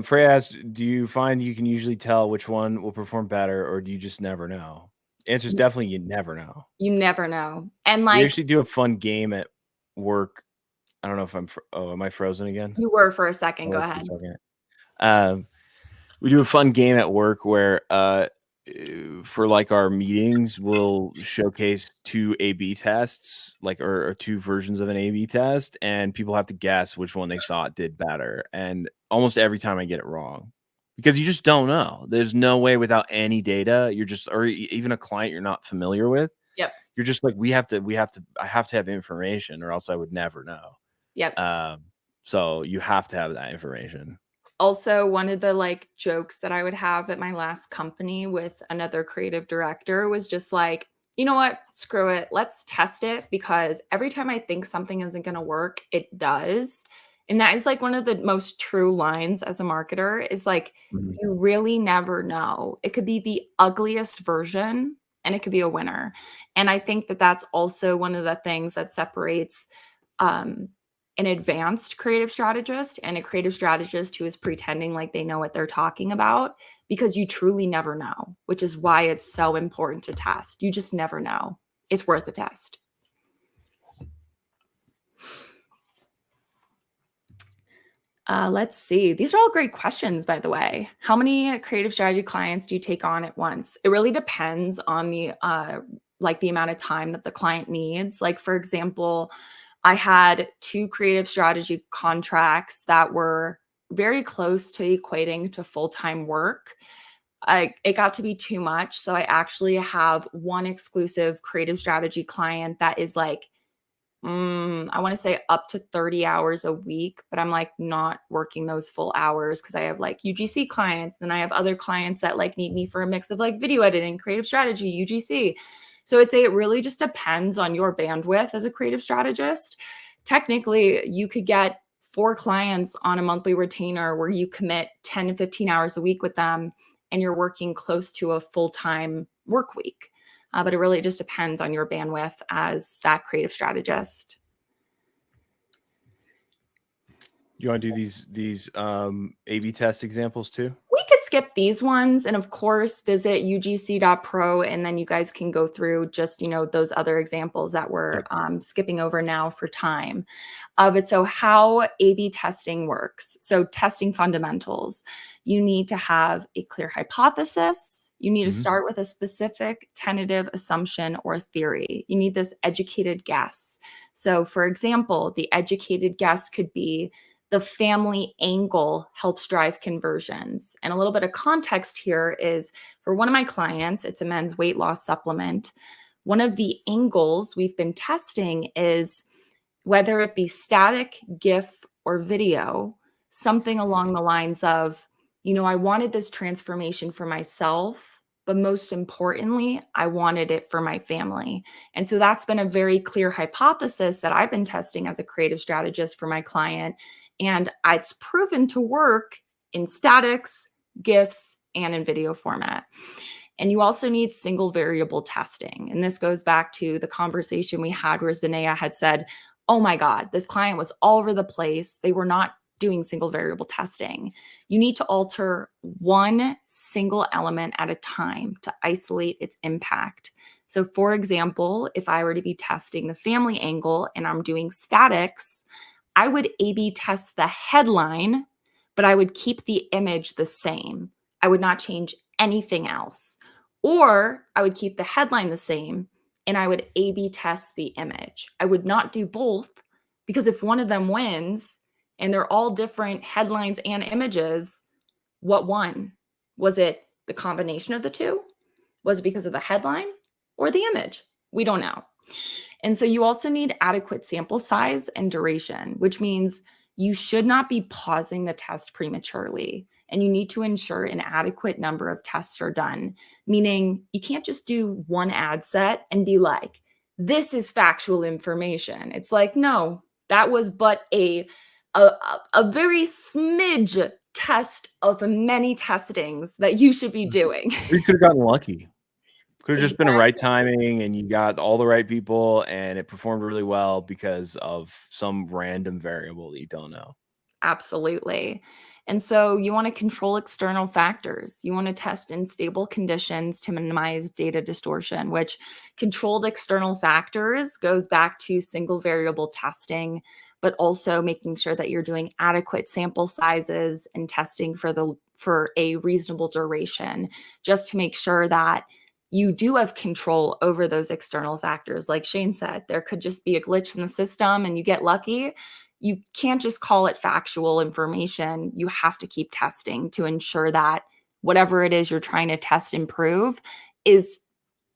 Freya asked, do you find you can usually tell which one will perform better, or do you just never know? Answer is definitely you never know. You never know. And like, we actually do a fun game at work. I don't know if I'm, am I frozen again? You were for a second. Go ahead. We do a fun game at work where for like our meetings, we'll showcase two A/B tests, like or two versions of an A/B test, and people have to guess which one they thought did better. And almost every time I get it wrong because you just don't know. There's no way without any data. You're just, or even a client you're not familiar with. Yep. You're just like, I have to have information or else I would never know. Yep. So you have to have that information. Also, one of the like jokes that I would have at my last company with another creative director was just like, you know what? Screw it. Let's test it because every time I think something isn't going to work, it does. And that is like one of the most true lines as a marketer is like, you really never know. It could be the ugliest version and it could be a winner. And I think that that's also one of the things that separates an advanced creative strategist and a creative strategist who is pretending like they know what they're talking about, because you truly never know, which is why it's so important to test. You just never know. It's worth a test. Let's see. These are all great questions, by the way. How many creative strategy clients do you take on at once? It really depends on the like the amount of time that the client needs. Like, for example, I had 2 creative strategy contracts that were very close to equating to full-time work. It got to be too much. So I actually have one exclusive creative strategy client that is like, I want to say up to 30 hours a week, but I'm like not working those full hours because I have like UGC clients, and I have other clients that like need me for a mix of like video editing, creative strategy, UGC. So I'd say it really just depends on your bandwidth as a creative strategist. Technically, you could get 4 clients on a monthly retainer where you commit 10 to 15 hours a week with them, and you're working close to a full-time work week. But it really just depends on your bandwidth as that creative strategist. You want to do these A/B test examples too? We could skip these ones, and of course visit UGC.pro, and then you guys can go through just, you know, those other examples that we're skipping over now for time. But so how A/B testing works. So testing fundamentals. You need to have a clear hypothesis. You need to start with a specific tentative assumption or theory. You need this educated guess. So for example, the educated guess could be the family angle helps drive conversions. And a little bit of context here is for one of my clients, it's a men's weight loss supplement. One of the angles we've been testing is whether it be static, GIF, or video, something along the lines of, you know, I wanted this transformation for myself, but most importantly, I wanted it for my family. And so that's been a very clear hypothesis that I've been testing as a creative strategist for my client. And it's proven to work in statics, GIFs, and in video format. And you also need single variable testing. And this goes back to the conversation we had where Zanea had said, oh my God, this client was all over the place. They were not doing single variable testing. You need to alter one single element at a time to isolate its impact. So for example, if I were to be testing the family angle and I'm doing statics, I would A/B test the headline, but I would keep the image the same. I would not change anything else. Or I would keep the headline the same and I would A/B test the image. I would not do both, because if one of them wins and they're all different headlines and images, what won? Was it the combination of the two? Was it because of the headline or the image? We don't know. And so you also need adequate sample size and duration, which means you should not be pausing the test prematurely. And you need to ensure an adequate number of tests are done, meaning you can't just do one ad set and be like, this is factual information. It's like, no, that was but a very smidge test of the many testings that you should be doing. You could have gotten lucky. Could have just been the right timing and you got all the right people and it performed really well because of some random variable that you don't know. Absolutely. And so you want to control external factors. You want to test in stable conditions to minimize data distortion, which controlled external factors goes back to single variable testing, but also making sure that you're doing adequate sample sizes and testing for a reasonable duration, just to make sure that you do have control over those external factors. Like Shane said, there could just be a glitch in the system and you get lucky. You can't just call it factual information. You have to keep testing to ensure that whatever it is you're trying to test and prove is,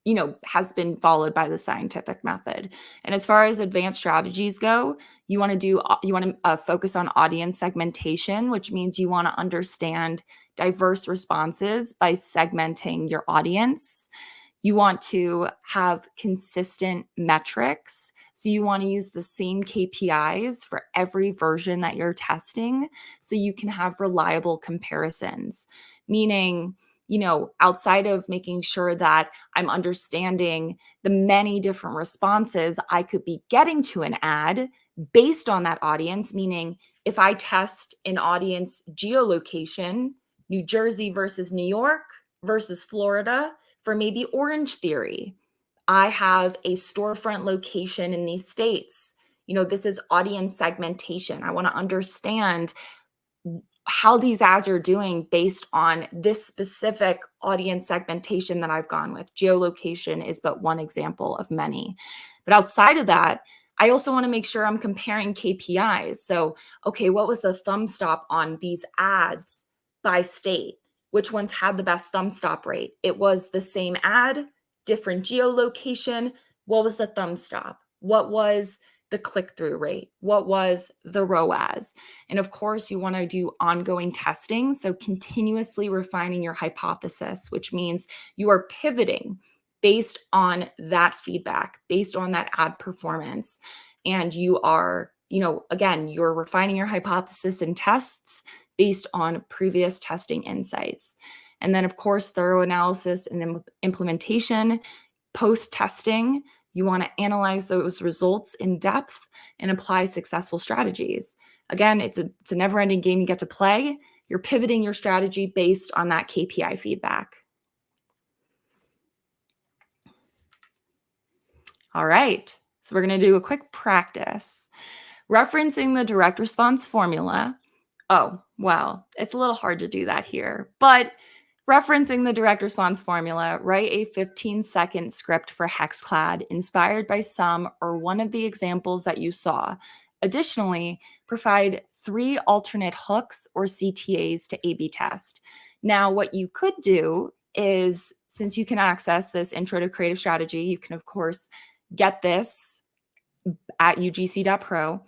you know, has been followed by the scientific method. And as far as advanced strategies go, you want to focus on audience segmentation, which means you want to understand diverse responses by segmenting your audience. You want to have consistent metrics. So you want to use the same KPIs for every version that you're testing so you can have reliable comparisons. Meaning, you know, outside of making sure that I'm understanding the many different responses I could be getting to an ad based on that audience, meaning if I test an audience geolocation, New Jersey versus New York versus Florida, for maybe Orange Theory, I have a storefront location in these states. You know, this is audience segmentation. I want to understand how these ads are doing based on this specific audience segmentation that I've gone with. Geolocation is but one example of many. But outside of that, I also want to make sure I'm comparing KPIs. So, okay, what was the thumb stop on these ads by state? Which ones had the best thumb stop rate? It was the same ad, different geolocation. What was the thumb stop? What was the click-through rate? What was the ROAS? And of course, you want to do ongoing testing. So continuously refining your hypothesis, which means you are pivoting based on that feedback, based on that ad performance. And you are, again, you're refining your hypothesis and tests based on previous testing insights. And then, of course, thorough analysis and implementation, post-testing. You want to analyze those results in depth and apply successful strategies. Again, it's a never-ending game you get to play. You're pivoting your strategy based on that KPI feedback. All right, so we're going to do a quick practice. Referencing the direct response formula. Oh, well, it's a little hard to do that here, but referencing the direct response formula, write a 15-second script for Hexclad inspired by some or one of the examples that you saw. Additionally, provide 3 alternate hooks or CTAs to A/B test. Now, what you could do is, since you can access this Intro to Creative Strategy, you can, of course, get this at UGC.pro.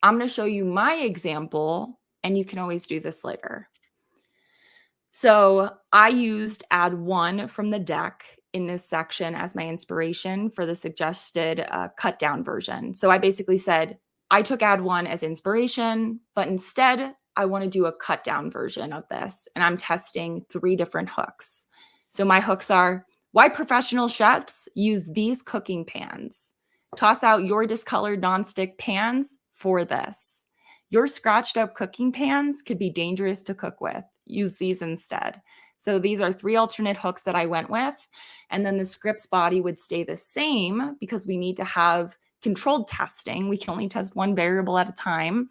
I'm going to show you my example, and you can always do this later. So I used ad 1 from the deck in this section as my inspiration for the suggested cut down version. So I basically said, I took ad 1 as inspiration, but instead I want to do a cut down version of this. And I'm testing 3 different hooks. So my hooks are, why professional chefs use these cooking pans. Toss out your discolored nonstick pans for this. Your scratched up cooking pans could be dangerous to cook with. Use these instead. So these are 3 alternate hooks that I went with. And then the script's body would stay the same because we need to have controlled testing. We can only test 1 variable at a time.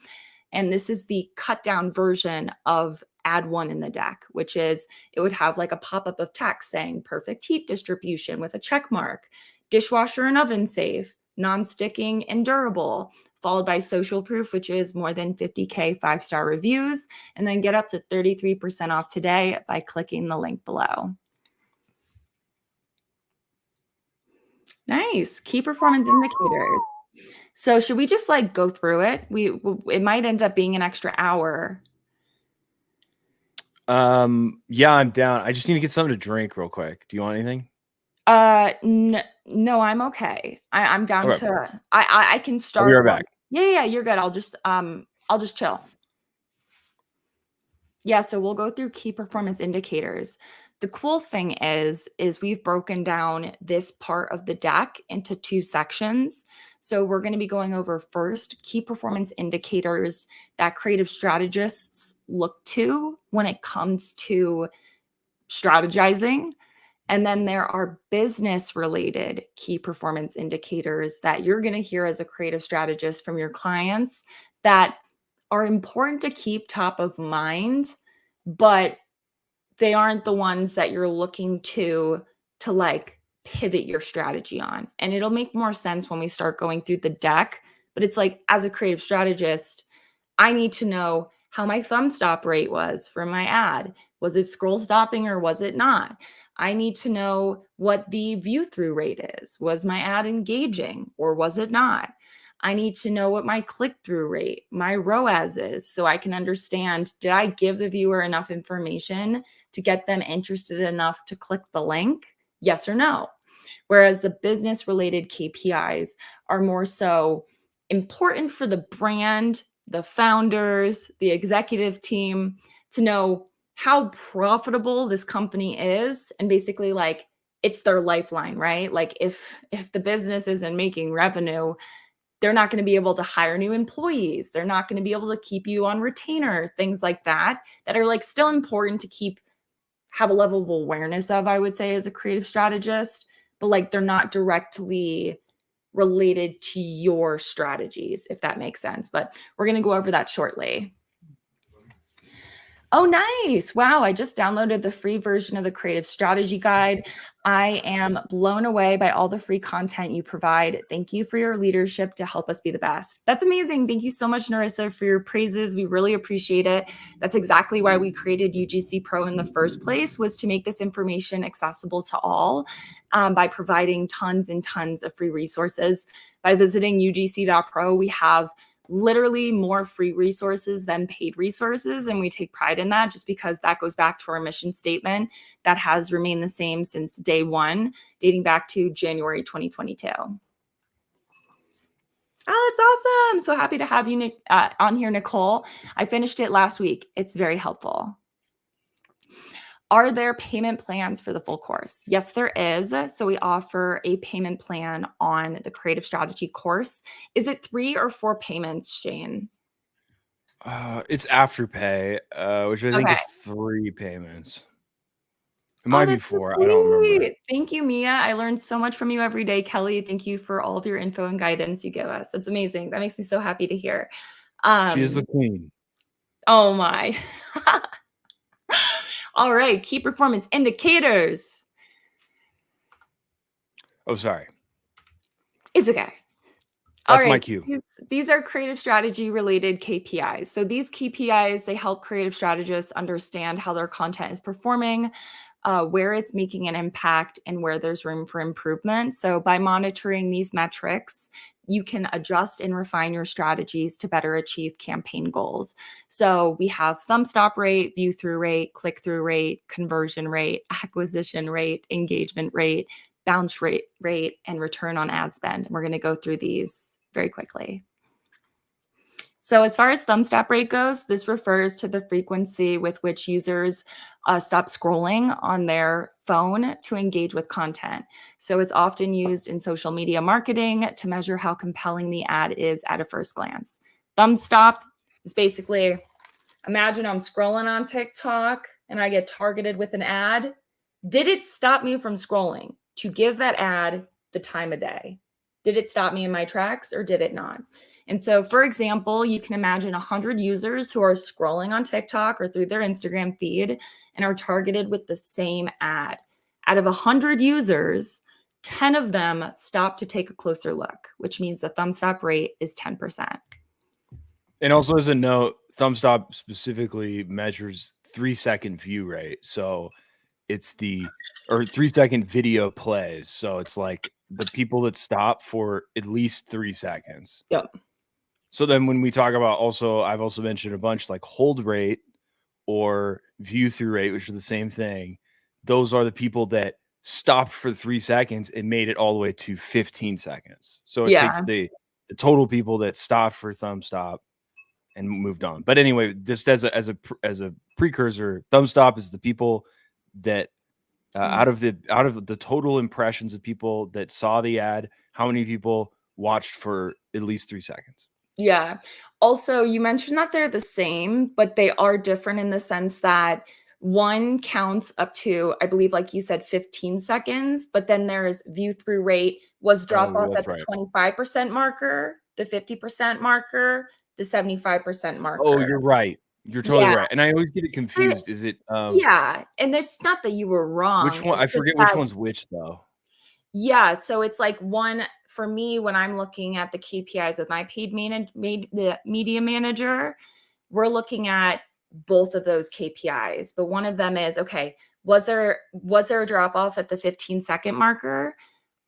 And this is the cut down version of ad 1 in the deck, which is, it would have like a pop-up of text saying perfect heat distribution with a check mark, dishwasher and oven safe, non-sticking and durable, followed by social proof, which is more than 50K 5-star reviews, and then get up to 33% off today by clicking the link below. Nice. Key performance indicators. So should we just like go through it? It might end up being an extra hour. Yeah, I'm down. I just need to get something to drink real quick. Do you want anything? No, I'm okay. I'm down Okay. to, I can start. I'll be right back. Yeah, you're good. I'll just chill. Yeah, so we'll go through key performance indicators. The cool thing is we've broken down this part of the deck into 2 sections. So we're going to be going over first key performance indicators that creative strategists look to when it comes to strategizing. And then there are business related key performance indicators that you're going to hear as a creative strategist from your clients that are important to keep top of mind, but they aren't the ones that you're looking to like pivot your strategy on. And it'll make more sense when we start going through the deck. But it's like, as a creative strategist, I need to know how my thumb stop rate was for my ad. Was it scroll stopping or was it not? I need to know what the view through rate is. Was my ad engaging or was it not? I need to know what my click-through rate, my ROAS is, so I can understand, did I give the viewer enough information to get them interested enough to click the link? Yes or no? Whereas the business-related KPIs are more so important for the brand, the founders, the executive team to know how profitable this company is, and basically like it's their lifeline, right? Like if the business isn't making revenue, they're not going to be able to hire new employees. They're not going to be able to keep you on retainer, things like that are like still important to have a level of awareness of, I would say, as a creative strategist, but like they're not directly related to your strategies, if that makes sense. But we're going to go over that shortly. Oh, nice. Wow. I just downloaded the free version of the Creative Strategy Guide. I am blown away by all the free content you provide. Thank you for your leadership to help us be the best. That's amazing. Thank you so much, Narissa, for your praises. We really appreciate it. That's exactly why we created UGC Pro in the first place, was to make this information accessible to all by providing tons and tons of free resources. By visiting UGC.pro, we have literally more free resources than paid resources. And we take pride in that, just because that goes back to our mission statement that has remained the same since day one, dating back to January 2022. Oh, that's awesome. So happy to have you on here, Nicole. I finished it last week. It's very helpful. Are there payment plans for the full course? Yes, there is. So we offer a payment plan on the Creative Strategy course. Is it 3 or 4 payments, Shane? It's Afterpay, which I think is 3 payments. It might be 4. So I don't remember. Thank you, Mia. I learned so much from you every day, Kelly. Thank you for all of your info and guidance you give us. It's amazing. That makes me so happy to hear. She is the queen. Oh my. All right, key performance indicators. Oh, sorry. It's okay. That's my cue. These are creative strategy related KPIs. So these KPIs, they help creative strategists understand how their content is performing, where it's making an impact, and where there's room for improvement. So by monitoring these metrics, you can adjust and refine your strategies to better achieve campaign goals. So we have thumb stop rate, view through rate, click through rate, conversion rate, acquisition rate, engagement rate, bounce rate, and return on ad spend. And we're going to go through these very quickly. So as far as thumb stop rate goes, this refers to the frequency with which users stop scrolling on their phone to engage with content. So it's often used in social media marketing to measure how compelling the ad is at a first glance. Thumb stop is basically, imagine I'm scrolling on TikTok and I get targeted with an ad. Did it stop me from scrolling to give that ad the time of day? Did it stop me in my tracks or did it not? And so, for example, you can imagine 100 users who are scrolling on TikTok or through their Instagram feed and are targeted with the same ad. Out of 100 users, 10 of them stop to take a closer look, which means the thumb stop rate is 10%. And also, as a note, thumb stop specifically measures 3-second view rate. So it's 3-second video plays. So it's like the people that stop for at least 3 seconds. Yep. So then when we talk about I've also mentioned a bunch like hold rate or view through rate, which are the same thing. Those are the people that stopped for 3 seconds and made it all the way to 15 seconds. So it takes the total people that stopped for thumb stop and moved on. But anyway, just as a precursor, thumb stop is the people that out of the total impressions of people that saw the ad, how many people watched for at least 3 seconds? Yeah. Also, you mentioned that they're the same, but they are different in the sense that one counts up to, I believe, like you said, 15 seconds, but then there's view through rate was drop off at the 25% marker, the 50% marker, the 75% marker. Oh, you're right. You're totally right. And I always get it confused. Is it yeah, and it's not that you were wrong. Which one? I forget which one's which though. Yeah, so it's like one for me when I'm looking at the KPIs with my paid media manager, we're looking at both of those KPIs, but one of them is, okay, was there a drop off at the 15-second marker?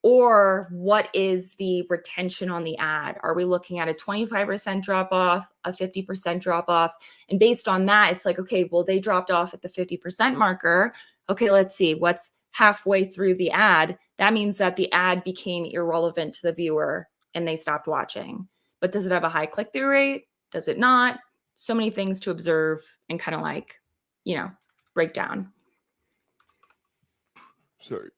Or what is the retention on the ad? Are we looking at a 25% drop off, a 50% drop off? And based on that, it's like, okay, well, they dropped off at the 50% marker. Okay, let's see what's halfway through the ad. That means that the ad became irrelevant to the viewer and they stopped watching. But does it have a high click-through rate? Does it not? So many things to observe and kind of like, break down. Sorry.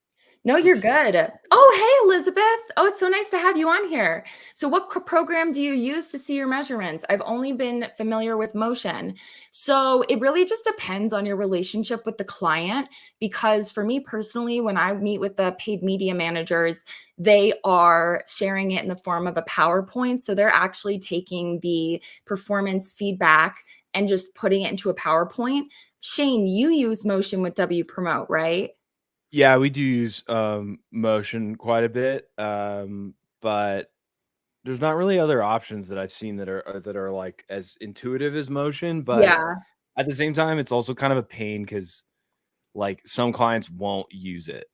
No, you're good. Oh, hey, Elizabeth. Oh, it's so nice to have you on here. So what program do you use to see your measurements? I've only been familiar with Motion. So it really just depends on your relationship with the client, because for me personally, when I meet with the paid media managers, they are sharing it in the form of a PowerPoint. So they're actually taking the performance feedback and just putting it into a PowerPoint. Shane, you use Motion with W Promote, right? Yeah, we do use Motion quite a bit, but there's not really other options that I've seen that are like as intuitive as Motion. But Yeah. at the same time, it's also kind of a pain because like some clients won't use it.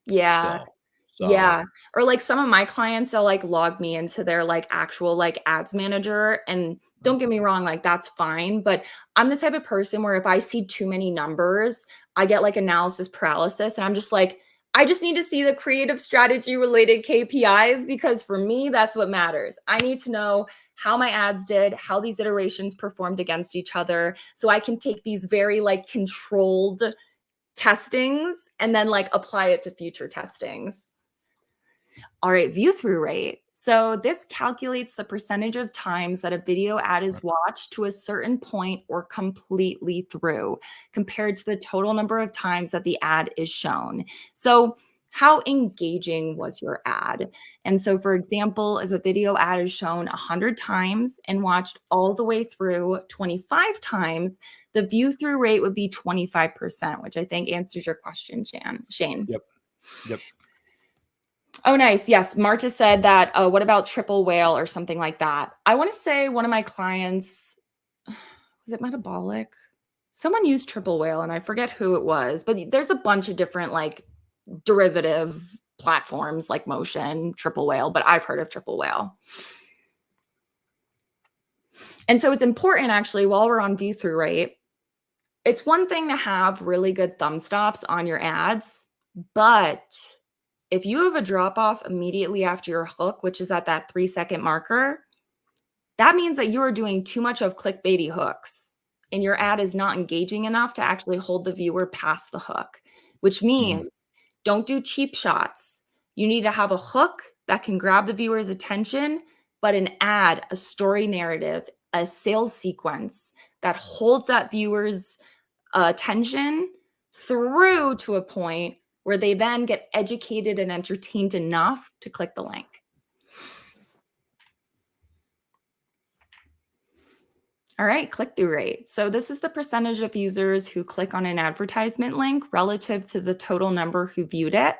Yeah. Still. So Yeah. Or like some of my clients, they'll like log me into their like actual like ads manager. And don't get me wrong, like that's fine. But I'm the type of person where if I see too many numbers, I get like analysis paralysis. And I'm just like, I just need to see the creative strategy related KPIs because for me, that's what matters. I need to know how my ads did, how these iterations performed against each other. So I can take these very like controlled testings and then like apply it to future testings. All right, view through rate. So this calculates the percentage of times that a video ad is watched to a certain point or completely through compared to the total number of times that the ad is shown. So how engaging was your ad? And so for example, if a video ad is shown 100 times and watched all the way through 25 times, the view through rate would be 25%, which I think answers your question, Shane. Yep. Oh, nice. Yes. Marta said that, what about triple whale or something like that? I want to say one of my clients, was it Metabolic? Someone used triple whale and I forget who it was, but there's a bunch of different like derivative platforms like Motion, triple whale, but I've heard of triple whale. And so it's important actually while we're on view through rate, it's one thing to have really good thumb stops on your ads, but if you have a drop off immediately after your hook, which is at that 3-second marker, that means that you are doing too much of clickbaity hooks and your ad is not engaging enough to actually hold the viewer past the hook, which means don't do cheap shots. You need to have a hook that can grab the viewer's attention, but an ad, a story narrative, a sales sequence that holds that viewer's attention through to a point where they then get educated and entertained enough to click the link. All right, click-through rate. So this is the percentage of users who click on an advertisement link relative to the total number who viewed it.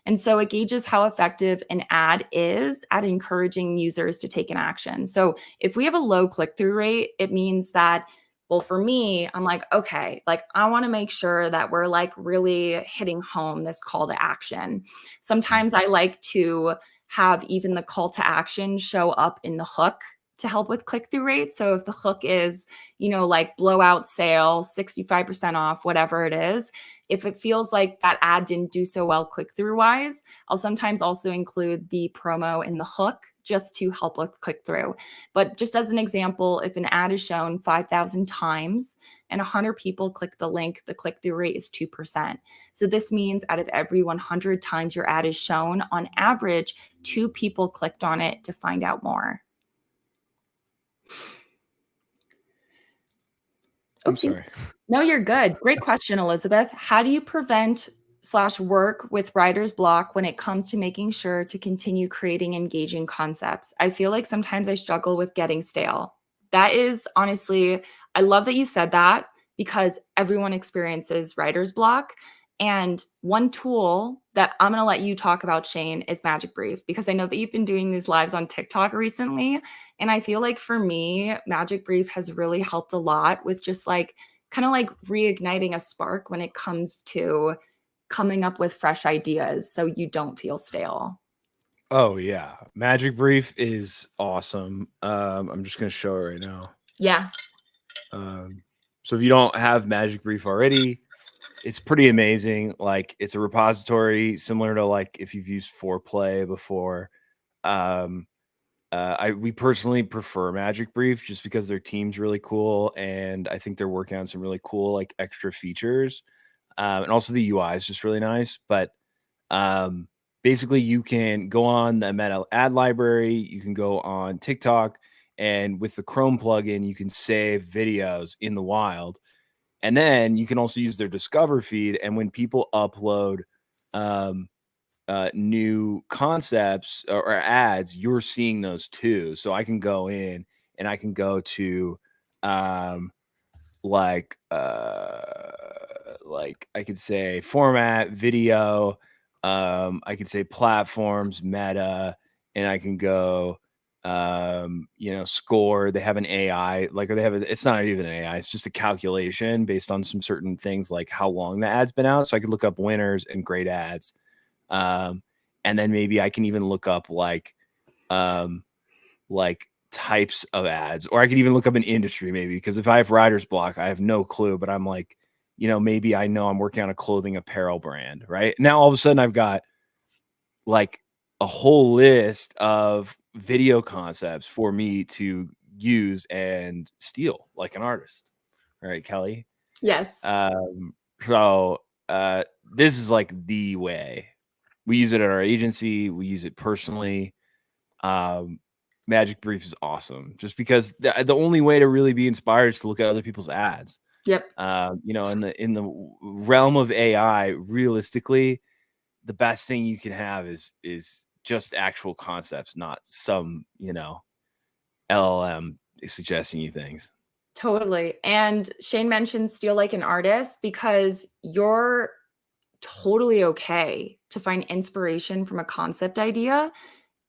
And so it gauges how effective an ad is at encouraging users to take an action. So if we have a low click-through rate, it means that, well, for me, I'm like, okay, like I want to make sure that we're like really hitting home this call to action. Sometimes I like to have even the call to action show up in the hook to help with click-through rate. So if the hook is, like blowout sale, 65% off, whatever it is, if it feels like that ad didn't do so well click-through wise, I'll sometimes also include the promo in the hook just to help with click-through. But just as an example, if an ad is shown 5,000 times and 100 people click the link, the click-through rate is 2%. So this means out of every 100 times your ad is shown, on average, 2 people clicked on it to find out more. I'm sorry. No, you're good. Great question, Elizabeth. How do you prevent/work with writer's block when it comes to making sure to continue creating engaging concepts? I feel like sometimes I struggle with getting stale. That is honestly, I love that you said that because everyone experiences writer's block. And one tool that I'm going to let you talk about, Shane, is Magic Brief, because I know that you've been doing these lives on TikTok recently. And I feel like for me, Magic Brief has really helped a lot with just like kind of like reigniting a spark when it comes to coming up with fresh ideas so you don't feel stale. Oh yeah. Magic Brief is awesome. I'm just going to show it right now. Yeah. So if you don't have Magic Brief already, it's pretty amazing. Like it's a repository similar to like if you've used Foreplay before. We personally prefer Magic Brief just because their team's really cool, and I think they're working on some really cool like extra features. And also the UI is just really nice. But basically, you can go on the Meta ad library, you can go on TikTok, and with the Chrome plugin, you can save videos in the wild. And then you can also use their Discover feed. And when people upload new concepts or ads, you're seeing those too. So I can go in and I can go to like I could say format, video, I could say platforms, meta, and I can go score. They have an AI, like, or they have it's not even an AI, it's just a calculation based on some certain things like how long the ad's been out. So I could look up winners and great ads. And then maybe I can even look up like types of ads, or I could even look up an industry maybe, because if I have writer's block, I have no clue, but I'm like, maybe I know I'm working on a clothing apparel brand, right? Now all of a sudden I've got like a whole list of video concepts for me to use and steal like an artist. All right, Kelly. Yes. So this is like the way we use it at our agency. We use it personally. Magic Brief is awesome just because the only way to really be inspired is to look at other people's ads. Yep. In the realm of AI, realistically, the best thing you can have is just actual concepts, not some, LLM suggesting you things. Totally. And Shane mentioned steal like an artist because you're totally okay to find inspiration from a concept idea,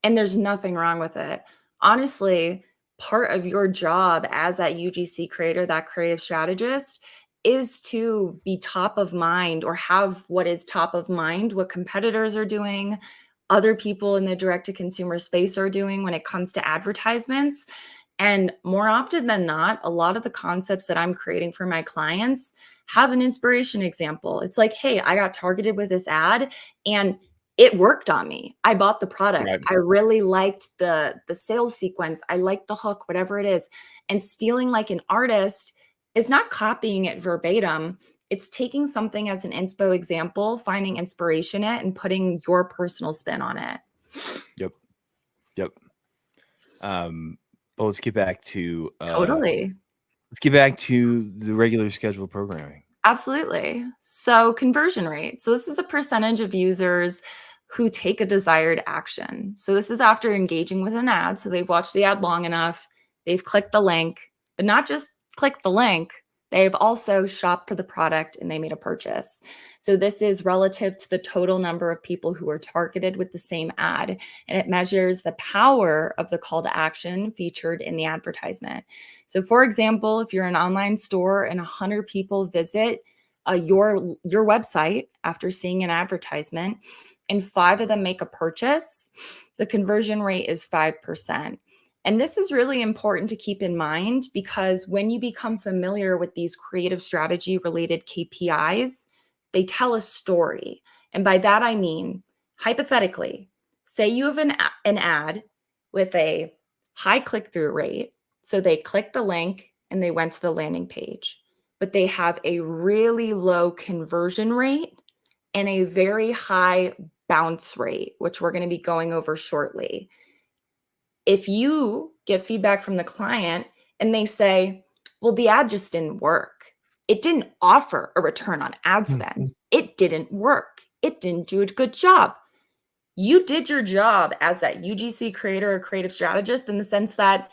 and there's nothing wrong with it. Honestly, part of your job as that UGC creator, that creative strategist, is to be top of mind or have what is top of mind, what competitors are doing, other people in the direct to consumer space are doing when it comes to advertisements. And more often than not, a lot of the concepts that I'm creating for my clients have an inspiration example. It's like, hey, I got targeted with this ad and it worked on me. I bought the product. Right. I really liked the sales sequence. I liked the hook, whatever it is. And stealing like an artist is not copying it verbatim. It's taking something as an inspo example, finding inspiration in it, and putting your personal spin on it. Yep. But let's get back to Totally. Let's get back to the regular scheduled programming. Absolutely. So conversion rate. So this is the percentage of users who take a desired action. So this is after engaging with an ad. So they've watched the ad long enough, they've clicked the link, but not just clicked the link, they've also shopped for the product and they made a purchase. So this is relative to the total number of people who are targeted with the same ad. And it measures the power of the call to action featured in the advertisement. So for example, if you're an online store and 100 people visit your website after seeing an advertisement and 5 of them make a purchase, the conversion rate is 5%. And this is really important to keep in mind because when you become familiar with these creative strategy related KPIs, they tell a story. And by that, I mean, hypothetically, say you have an ad with a high click-through rate. So they clicked the link and they went to the landing page, but they have a really low conversion rate and a very high bounce rate, which we're going to be going over shortly. If you get feedback from the client and they say, well, the ad just didn't work. It didn't offer a return on ad spend. It didn't work. It didn't do a good job. You did your job as that UGC creator or creative strategist in the sense that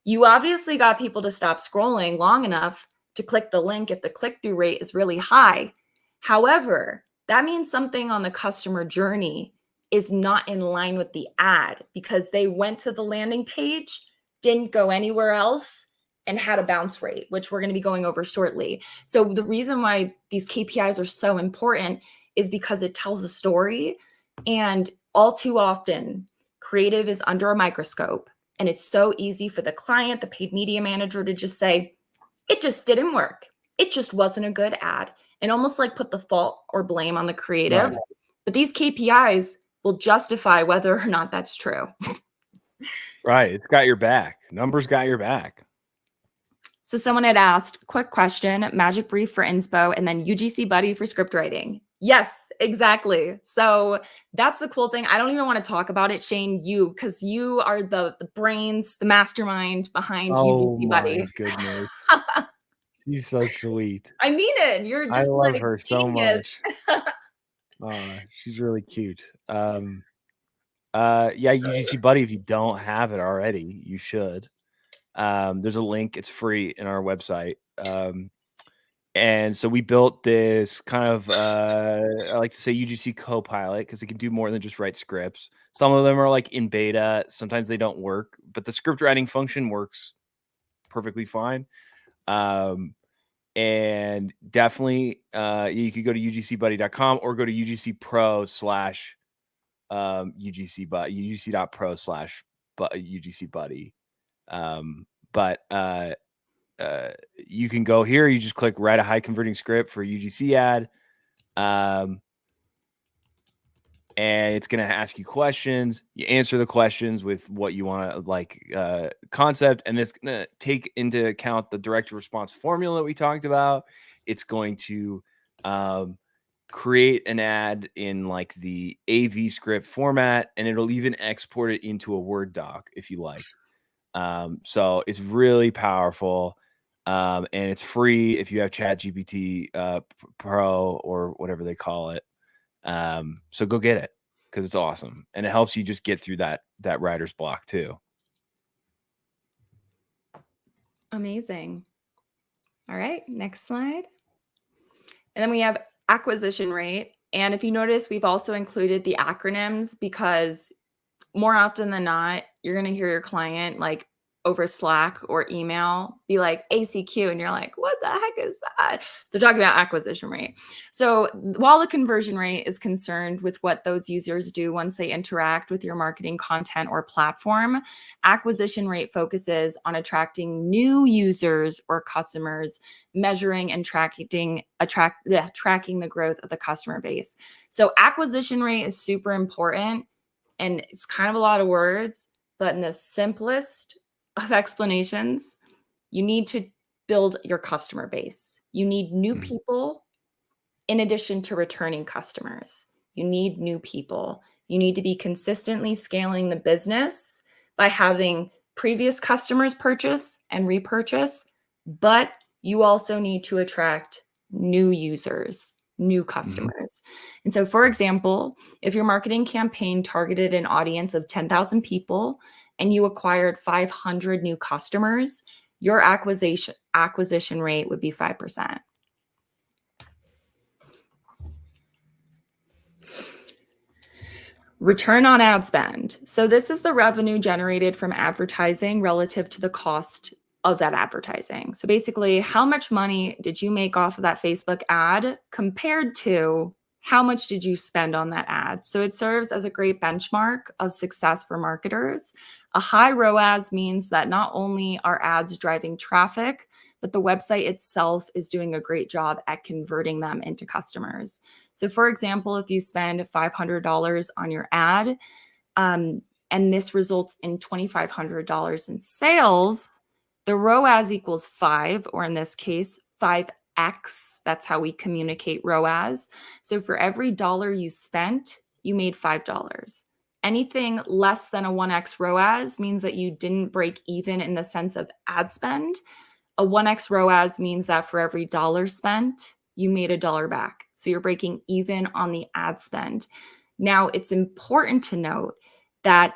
you obviously got people to stop scrolling long enough to click the link if the click-through rate is really high. However, that means something on the customer journey is not in line with the ad because they went to the landing page, didn't go anywhere else, and had a bounce rate, which we're going to be going over shortly. So the reason why these KPIs are so important is because it tells a story. And all too often, creative is under a microscope. And it's so easy for the client, the paid media manager, to just say, it just didn't work. It just wasn't a good ad. And almost like put the fault or blame on the creative. Right. But these KPIs will justify whether or not that's true. Right. It's got your back. Numbers got your back. So someone had asked, quick question, Magic Brief for inspo, and then UGC Buddy for script writing. Yes, exactly. So that's the cool thing. I don't even want to talk about it, Shane, because you are the brains, the mastermind behind UGC Buddy. Oh my goodness. She's so sweet. I mean it. You're just I love like her so genius. much. She's really cute. Yeah, UGC Buddy, if you don't have it already, you should. There's a link. It's free in our website. And so we built this kind of, I like to say UGC Copilot, because it can do more than just write scripts. Some of them are like in beta. Sometimes they don't work, but the script writing function works perfectly fine. And definitely you could go to ugcbuddy.com or go to UGC Pro slash UGC.pro slash UGC Buddy. But you can go here. You just click write a high converting script for a UGC ad. And it's going to ask you questions. You answer the questions with what you want to like concept. And it's going to take into account the direct response formula that we talked about. It's going to create an ad in like the AV script format, and it'll even export it into a Word doc if you like. So it's really powerful. And it's free if you have ChatGPT Pro or whatever they call it. So go get it because it's awesome, and it helps you just get through that writer's block too. Amazing. All right, next slide. And then we have acquisition rate. And if you notice, we've also included the acronyms because more often than not, you're going to hear your client like over Slack or email be like ACQ, and you're like, what the heck is that? They're talking about acquisition rate. So while the conversion rate is concerned with what those users do once they interact with your marketing content or platform, acquisition rate focuses on attracting new users or customers, measuring and tracking the growth of the customer base. So acquisition rate is super important, and it's kind of a lot of words, but in the simplest of explanations, you need to build your customer base. You need new people in addition to returning customers. You need new people. You need to be consistently scaling the business by having previous customers purchase and repurchase, but you also need to attract new users, new customers. And so, for example, if your marketing campaign targeted an audience of 10,000 people and you acquired 500 new customers, your acquisition rate would be 5%. Return on ad spend. So this is the revenue generated from advertising relative to the cost of that advertising. So basically, how much money did you make off of that Facebook ad compared to how much did you spend on that ad? So it serves as a great benchmark of success for marketers. A high ROAS means that not only are ads driving traffic, but the website itself is doing a great job at converting them into customers. So for example, if you spend $500 on your ad, and this results in $2,500 in sales, the ROAS equals 5, or in this case, 5x. That's how we communicate ROAS. So for every dollar you spent, you made $5. Anything less than a 1x ROAS means that you didn't break even in the sense of ad spend. A 1x ROAS means that for every dollar spent, you made $1 back. So you're breaking even on the ad spend. Now, it's important to note that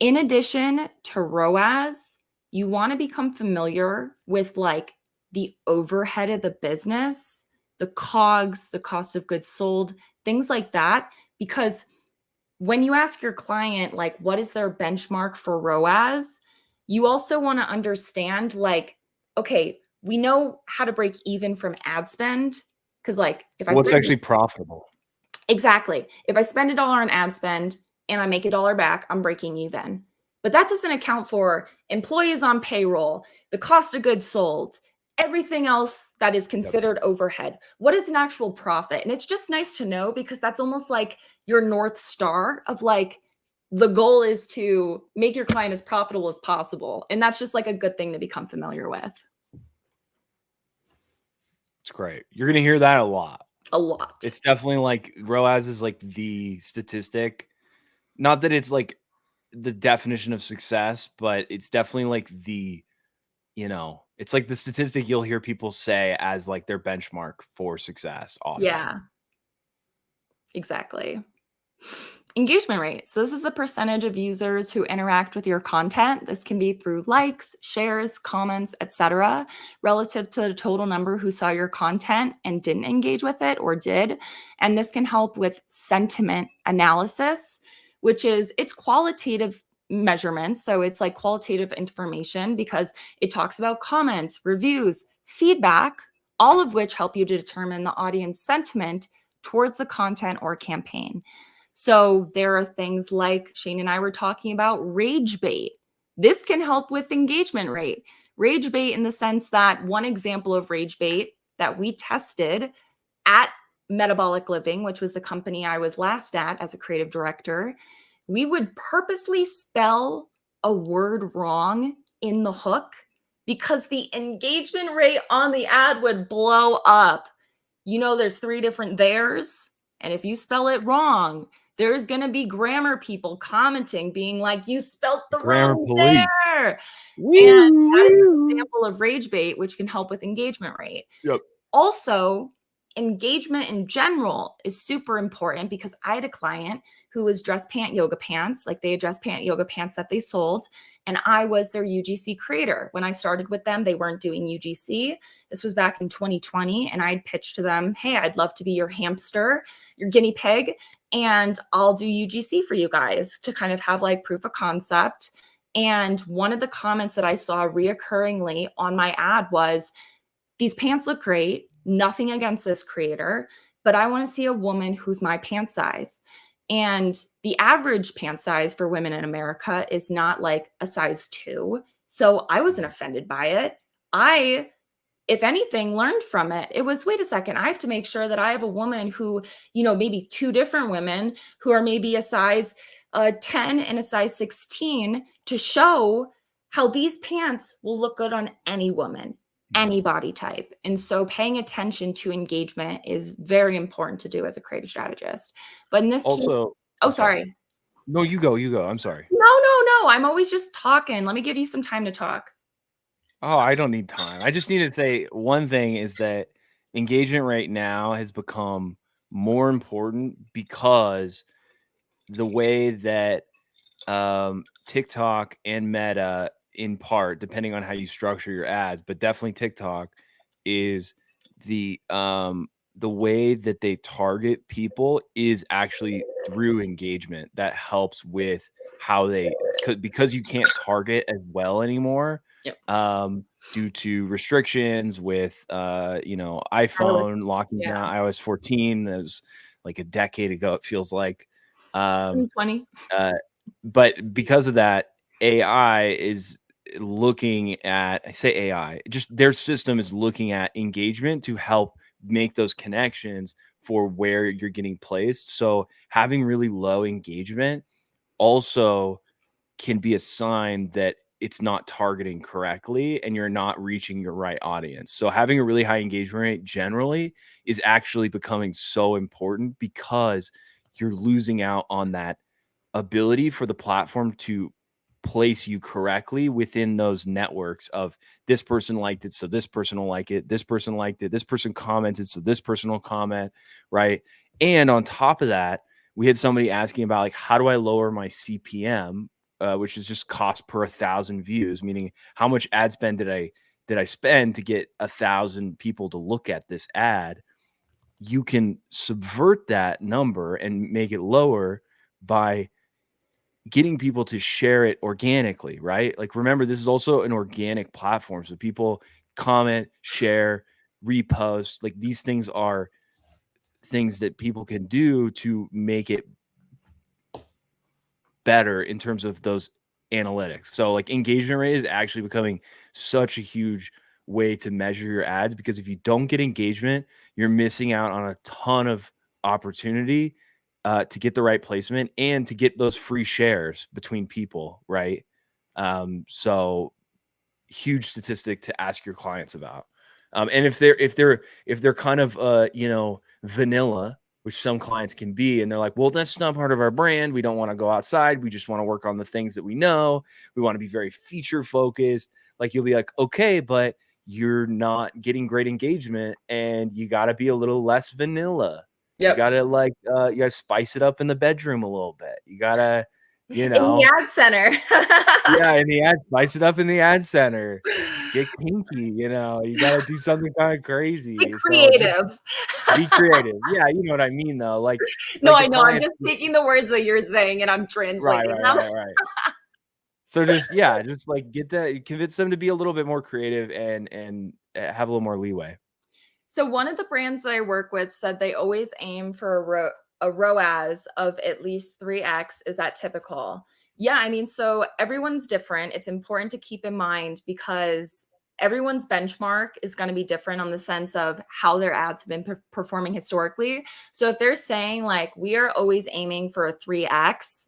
in addition to ROAS, you want to become familiar with like the overhead of the business, the COGS, the cost of goods sold, things like that, because when you ask your client, like, what is their benchmark for ROAS, you also want to understand, like, okay, we know how to break even from ad spend. Because, like, if what's actually profitable? Exactly. If I spend $1 on ad spend and I make $1 back, I'm breaking even. But that doesn't account for employees on payroll, the cost of goods sold, everything else that is considered overhead. What is an actual profit? And it's just nice to know because that's almost like your North Star of like, the goal is to make your client as profitable as possible. And that's just like a good thing to become familiar with. It's great. You're going to hear that a lot. A lot. It's definitely like ROAS is like the statistic. Not that it's like the definition of success, but it's definitely like the, you know, it's like the statistic you'll hear people say as like their benchmark for success often. Yeah, exactly. engagement rate. So this is the percentage of users who interact with your content. This can be through likes, shares, comments, etc., relative to the total number who saw your content and didn't engage with it or did. And this can help with sentiment analysis, which is it's qualitative measurements. So it's like qualitative information because it talks about comments, reviews, feedback, all of which help you to determine the audience sentiment towards the content or campaign. So there are things like Shane and I were talking about rage bait. This can help with engagement rate. Rage bait in the sense that one example of rage bait that we tested at Metabolic Living, which was the company I was last at as a creative director, we would purposely spell a word wrong in the hook because the engagement rate on the ad would blow up. You know, there's 3 different theirs, and if you spell it wrong, there's going to be grammar people commenting, being like, you spelt the Grammar wrong police. there. Woo, And that is an woo. example of rage bait, which can help with engagement rate. Yep. Also, engagement in general is super important because I had a client who was dress pant yoga pants, like they had dress pant yoga pants that they sold, and I was their UGC creator. When I started with them, they weren't doing UGC. This was back in 2020, and I'd pitched to them, hey, I'd love to be your hamster, your guinea pig, and I'll do UGC for you guys to kind of have like proof of concept. And one of the comments that I saw reoccurringly on my ad was, these pants look great. Nothing against this creator, but I want to see a woman who's my pant size. And the average pant size for women in America is not like a size 2. So I wasn't offended by it. I, if anything, learned from it. It was, wait a second, I have to make sure that I have a woman who, you know, maybe 2 different women who are maybe a size 10 and a size 16 to show how these pants will look good on any woman, any body type. And so paying attention to engagement is very important to do as a creative strategist. But in this case, Also, sorry. No, you go. I'm sorry. No. I'm always just talking. Let me give you some time to talk. Oh, I don't need time. I just need to say one thing is that engagement right now has become more important because the way that TikTok and Meta, in part, depending on how you structure your ads, but definitely TikTok, is the way that they target people is actually through engagement. That helps with how they, because you can't target as well anymore. Yep. Due to restrictions with iPhone locking down iOS 14. That was like a decade ago, it feels like. 2020. But because of that, AI is looking at, I say AI, just their system is looking at engagement to help make those connections for where you're getting placed. So having really low engagement also can be a sign that it's not targeting correctly and you're not reaching your right audience. So having a really high engagement rate generally is actually becoming so important because you're losing out on that ability for the platform to place you correctly within those networks of this person liked it, so this person will like it, this person liked it, this person commented, so this person will comment, right? And on top of that, we had somebody asking about like, how do I lower my CPM, which is just cost per 1,000 views, meaning how much ad spend did I spend to get 1,000 people to look at this ad? You can subvert that number and make it lower by getting people to share it organically, right? Like, remember, this is also an organic platform. So people comment, share, repost, like these things are things that people can do to make it better in terms of those analytics. So like engagement rate is actually becoming such a huge way to measure your ads, because if you don't get engagement, you're missing out on a ton of opportunity to get the right placement and to get those free shares between people, right? So huge statistic to ask your clients about. And if they're kind of vanilla, which some clients can be, and they're like, well, that's not part of our brand. We don't want to go outside. We just want to work on the things that we know. We want to be very feature focused. Like, you'll be like, okay, but you're not getting great engagement and you got to be a little less vanilla. You gotta like you gotta spice it up in the bedroom a little bit. You gotta, you know, in the ad center. yeah, in the ad, spice it up in the ad center. Get kinky, you know, you gotta do something kind of crazy. Be So just creative. be creative. Yeah, you know what I mean though. Like No, like I the know. I'm clients, just taking the words that you're saying and I'm right, translating right, them. right, right. So just yeah, just like get that, convince them to be a little bit more creative and have a little more leeway. So one of the brands that I work with said they always aim for a ROAS of at least 3x. Is that typical? Yeah, I mean, so everyone's different. It's important to keep in mind because everyone's benchmark is going to be different on the sense of how their ads have been performing historically. So if they're saying like we are always aiming for a 3x,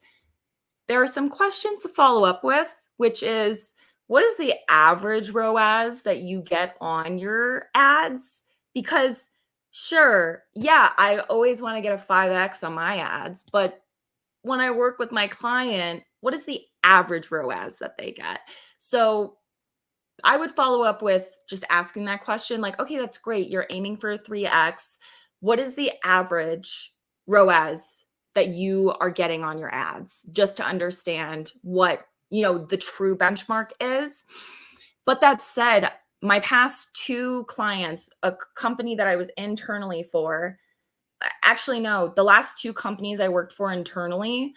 there are some questions to follow up with, which is what is the average ROAS that you get on your ads? Because sure, yeah, I always want to get a 5x on my ads, but when I work with my client, what is the average ROAS that they get? So I would follow up with just asking that question like, okay, that's great. You're aiming for a 3x. What is the average ROAS that you are getting on your ads? Just to understand what, the true benchmark is. But that said, my past 2 clients, a company that I was internally for, actually, no, the last 2 companies I worked for internally,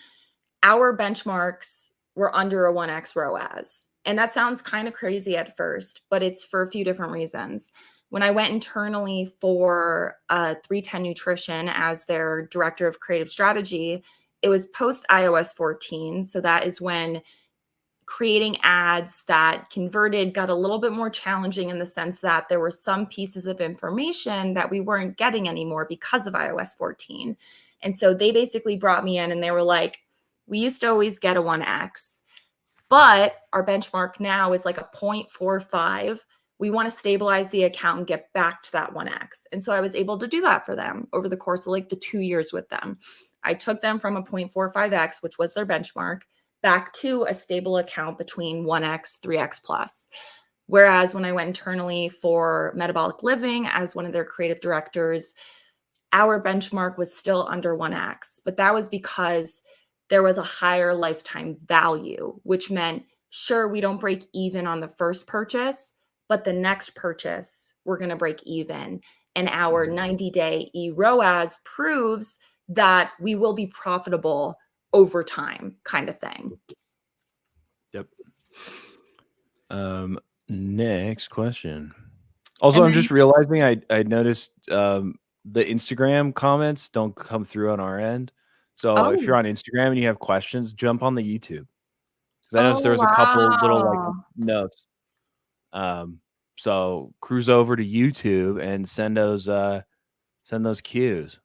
our benchmarks were under a 1x ROAS. And that sounds kind of crazy at first, but it's for a few different reasons. When I went internally for 310 Nutrition as their director of creative strategy, it was post iOS 14. So that is when creating ads that converted got a little bit more challenging in the sense that there were some pieces of information that we weren't getting anymore because of iOS 14. And so they basically brought me in and they were like, we used to always get a 1x, but our benchmark now is like a 0.45. We want to stabilize the account and get back to that 1x. And so I was able to do that for them over the course of like the 2 years with them. I took them from a 0.45x, which was their benchmark, back to a stable account between 1x, 3x plus. Whereas when I went internally for Metabolic Living as one of their creative directors, our benchmark was still under 1x, but that was because there was a higher lifetime value, which meant, sure, we don't break even on the first purchase, but the next purchase, we're going to break even. And our 90-day eROAS proves that we will be profitable over time, kind of thing. Yep. Next question. Also, I'm just realizing I noticed the Instagram comments don't come through on our end. So if you're on Instagram and you have questions, jump on the YouTube. Because I noticed there was a couple little like notes. So cruise over to YouTube and send those cues.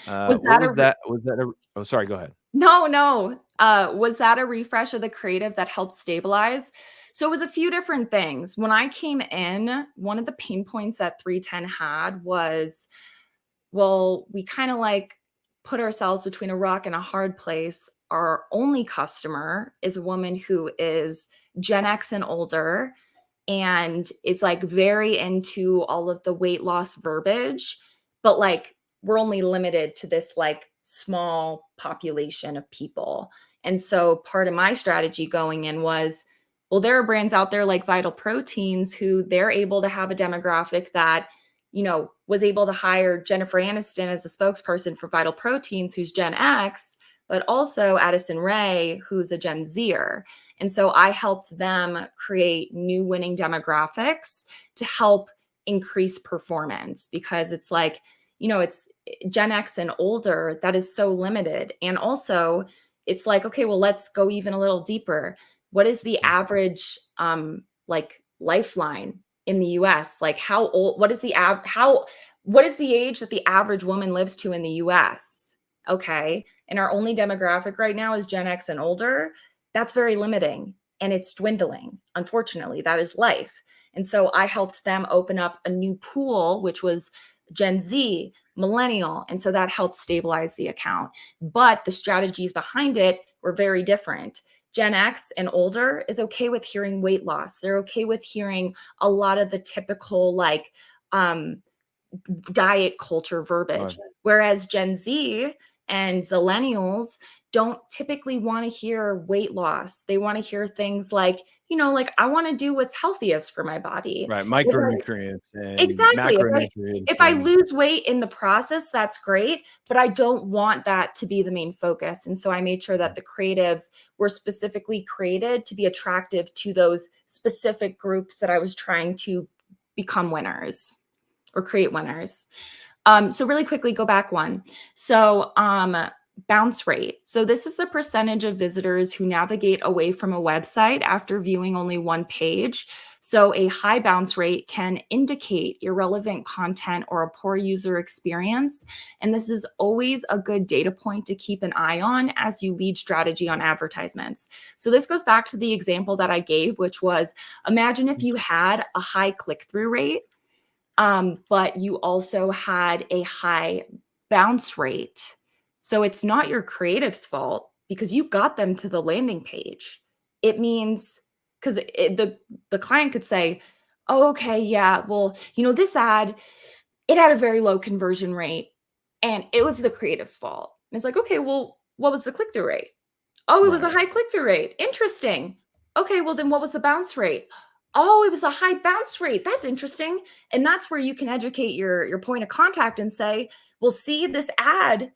Was that oh, sorry, go ahead. No. Was that a refresh of the creative that helped stabilize? So it was a few different things. When I came in, one of the pain points that 310 had was, well, we kind of like put ourselves between a rock and a hard place. Our only customer is a woman who is Gen X and older and is like very into all of the weight loss verbiage, but like we're only limited to this like small population of people. And so part of my strategy going in was, well, there are brands out there like Vital Proteins who they're able to have a demographic that, was able to hire Jennifer Aniston as a spokesperson for Vital Proteins, who's Gen X, but also Addison Rae, who's a Gen Zer. And so I helped them create new winning demographics to help increase performance because it's like, it's Gen X and older that is so limited. And also it's like, okay, well, let's go even a little deeper. What is the average like lifeline in the US? Like how old, what is the age that the average woman lives to in the US? Okay. And our only demographic right now is Gen X and older. That's very limiting and it's dwindling. Unfortunately, that is life. And so I helped them open up a new pool, which was Gen Z, millennial. And so that helped stabilize the account. But the strategies behind it were very different. Gen X and older is okay with hearing weight loss. They're okay with hearing a lot of the typical like diet culture verbiage. Right. Whereas Gen Z and Zillennials don't typically want to hear weight loss. They want to hear things like, like I want to do what's healthiest for my body. Right. Micronutrients and Exactly. macronutrients. If I and- lose weight in the process, that's great, but I don't want that to be the main focus. And so I made sure that the creatives were specifically created to be attractive to those specific groups that I was trying to become winners or create winners. So really quickly, go back one. So bounce rate. So this is the percentage of visitors who navigate away from a website after viewing only one page. So a high bounce rate can indicate irrelevant content or a poor user experience. And this is always a good data point to keep an eye on as you lead strategy on advertisements. So this goes back to the example that I gave, which was, imagine if you had a high click-through rate, but you also had a high bounce rate. So it's not your creative's fault because you got them to the landing page. It means, because the client could say, oh, okay, yeah, well, this ad, it had a very low conversion rate and it was the creative's fault. And it's like, okay, well, what was the click-through rate? Oh, it was a high click-through rate. Interesting. Okay, well, then what was the bounce rate? Oh, it was a high bounce rate. That's interesting. And that's where you can educate your point of contact and say, well, see, this ad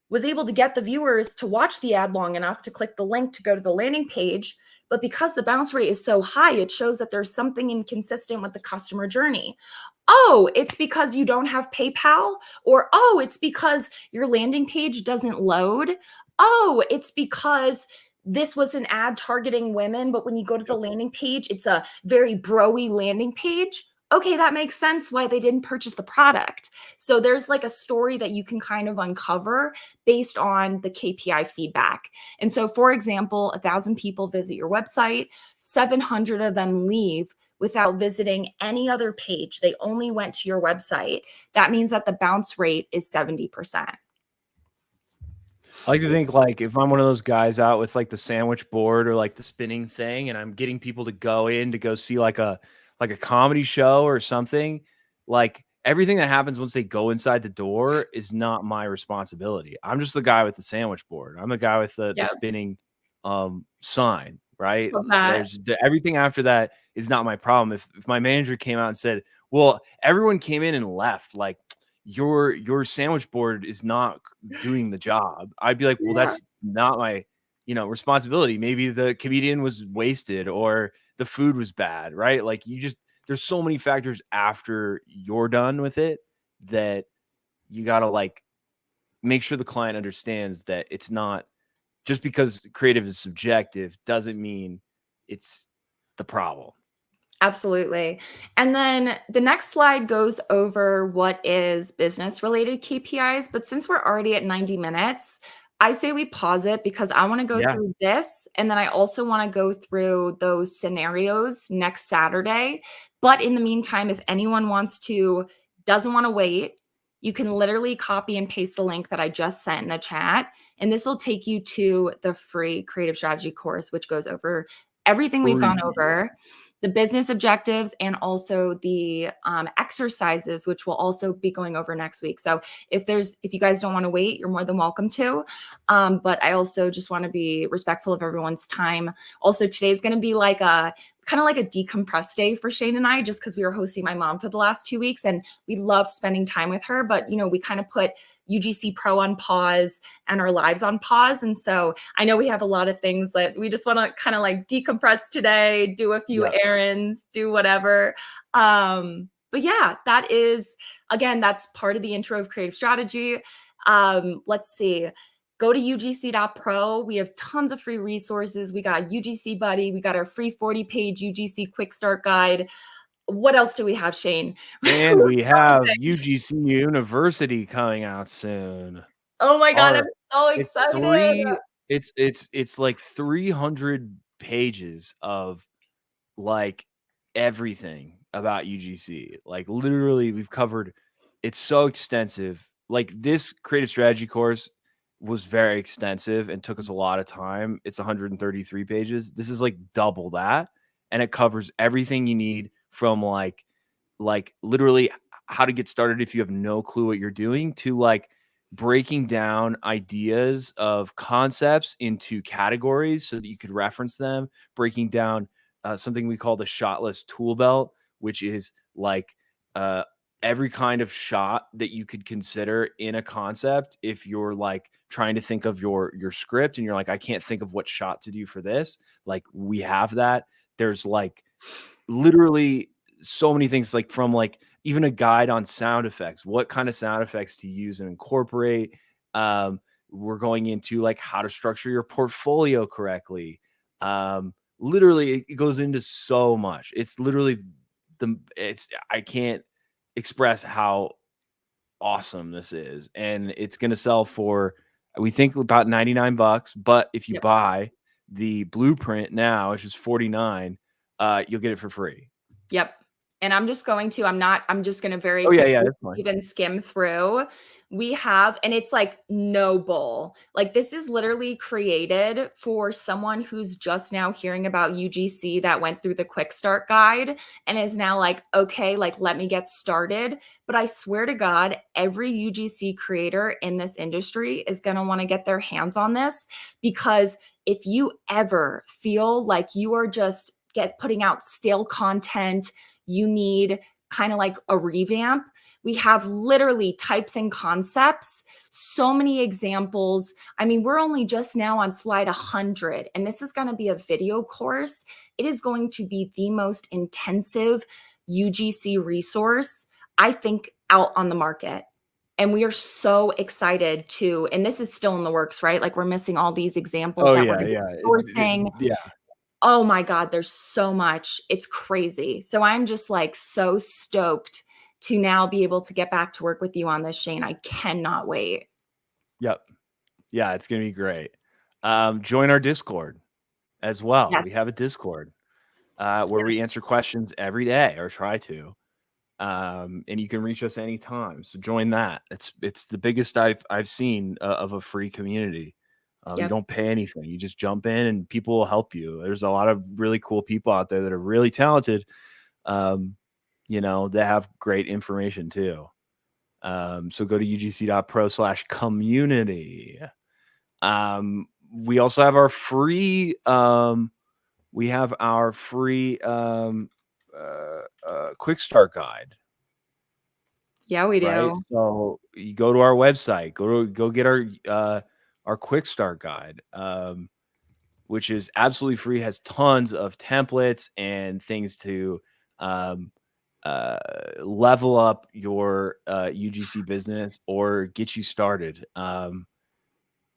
was able to get the viewers to watch the ad long enough to click the link to go to the landing page. But because the bounce rate is so high, it shows that there's something inconsistent with the customer journey. Oh, it's because you don't have PayPal, or oh, it's because your landing page doesn't load. Oh, it's because this was an ad targeting women, but when you go to the landing page, it's a very bro-y landing page. Okay, that makes sense why they didn't purchase the product. So there's like a story that you can kind of uncover based on the KPI feedback. And so, for example, 1,000 people visit your website, 700 of them leave without visiting any other page. They only went to your website. That means that the bounce rate is 70%. I like to think like if I'm one of those guys out with like the sandwich board or like the spinning thing and I'm getting people to go in to go see like a comedy show or something, like everything that happens once they go inside the door is not my responsibility. I'm just the guy with the sandwich board. I'm the guy with the spinning sign, right? Everything after that is not my problem. If my manager came out and said, well, everyone came in and left, like your sandwich board is not doing the job, I'd be like, well, that's not my responsibility. Maybe the comedian was wasted or the food was bad, right? Like there's so many factors after you're done with it that you got to like make sure the client understands that it's not just because creative is subjective doesn't mean it's the problem. Absolutely. And then the next slide goes over what is business related KPIs. But since we're already at 90 minutes, I say we pause it because I want to go through this. And then I also want to go through those scenarios next Saturday. But in the meantime, if anyone doesn't want to wait, you can literally copy and paste the link that I just sent in the chat. And this will take you to the free creative strategy course, which goes over everything we've gone over, the business objectives, and also the exercises, which we'll also be going over next week. So if you guys don't want to wait, you're more than welcome to. But I also just want to be respectful of everyone's time. Also, today's going to be like kind of like a decompress day for Shane and I, just because we were hosting my mom for the last 2 weeks and we loved spending time with her. But, we kind of put UGC Pro on pause and our lives on pause. And so I know we have a lot of things that we just want to kind of like decompress today, do a few errands, do whatever. But yeah, that is, again, that's part of the intro of creative strategy. Let's see. Go to UGC.pro. We have tons of free resources. We got UGC Buddy. We got our free 40-page UGC Quick Start Guide. What else do we have, Shane? And we have UGC University coming out soon. Oh my God, I'm so excited. It's like 300 pages of like everything about UGC. Like literally we've covered, it's so extensive. Like this creative strategy course was very extensive and took us a lot of time. It's 133 pages. This is like double that. And it covers everything you need from like like literally how to get started if you have no clue what you're doing, to like breaking down ideas of concepts into categories so that you could reference them, breaking down something we call the shotless tool belt, which is like every kind of shot that you could consider in a concept. If you're like trying to think of your script and you're like, I can't think of what shot to do for this, like we have that. There's like literally so many things, like from like even a guide on sound effects, what kind of sound effects to use and incorporate. We're going into like how to structure your portfolio correctly. Literally it goes into so much. It's literally I can't express how awesome this is. And it's going to sell for, we think, about $99, but if you buy the blueprint now, which is $49, you'll get it for free. Yep. And I'm just going to, I'm just going to very that's fine. even skim through. We have, and it's like no bull. Like this is literally created for someone who's just now hearing about UGC, that went through the quick start guide and is now like, okay, like let me get started. But I swear to God, every UGC creator in this industry is going to want to get their hands on this, because if you ever feel like you are just putting out stale content, you need kind of like a revamp, we have literally types and concepts, so many examples. I mean, we're only just now on slide 100, and this is going to be a video course. It is going to be the most intensive UGC resource, I think, out on the market. And we are so excited to, and this is still in the works, right? Like we're missing all these examples that we're sourcing. Oh my God, there's so much. It's crazy. So I'm just like so stoked to now be able to get back to work with you on this, Shane. I cannot wait. Yep. Yeah, it's going to be great. Join our Discord as well. Yes. We have a Discord where we answer questions every day, or try to. And you can reach us anytime. So join that. It's the biggest I've seen of a free community. You don't pay anything. You just jump in and people will help you. There's a lot of really cool people out there that are really talented, you know, that have great information too. So go to ugc.pro/community. We also have our free, quick start guide. Yeah, we do. Right? So you go to our website, go get our quick start guide, which is absolutely free, has tons of templates and things to level up your UGC business or get you started.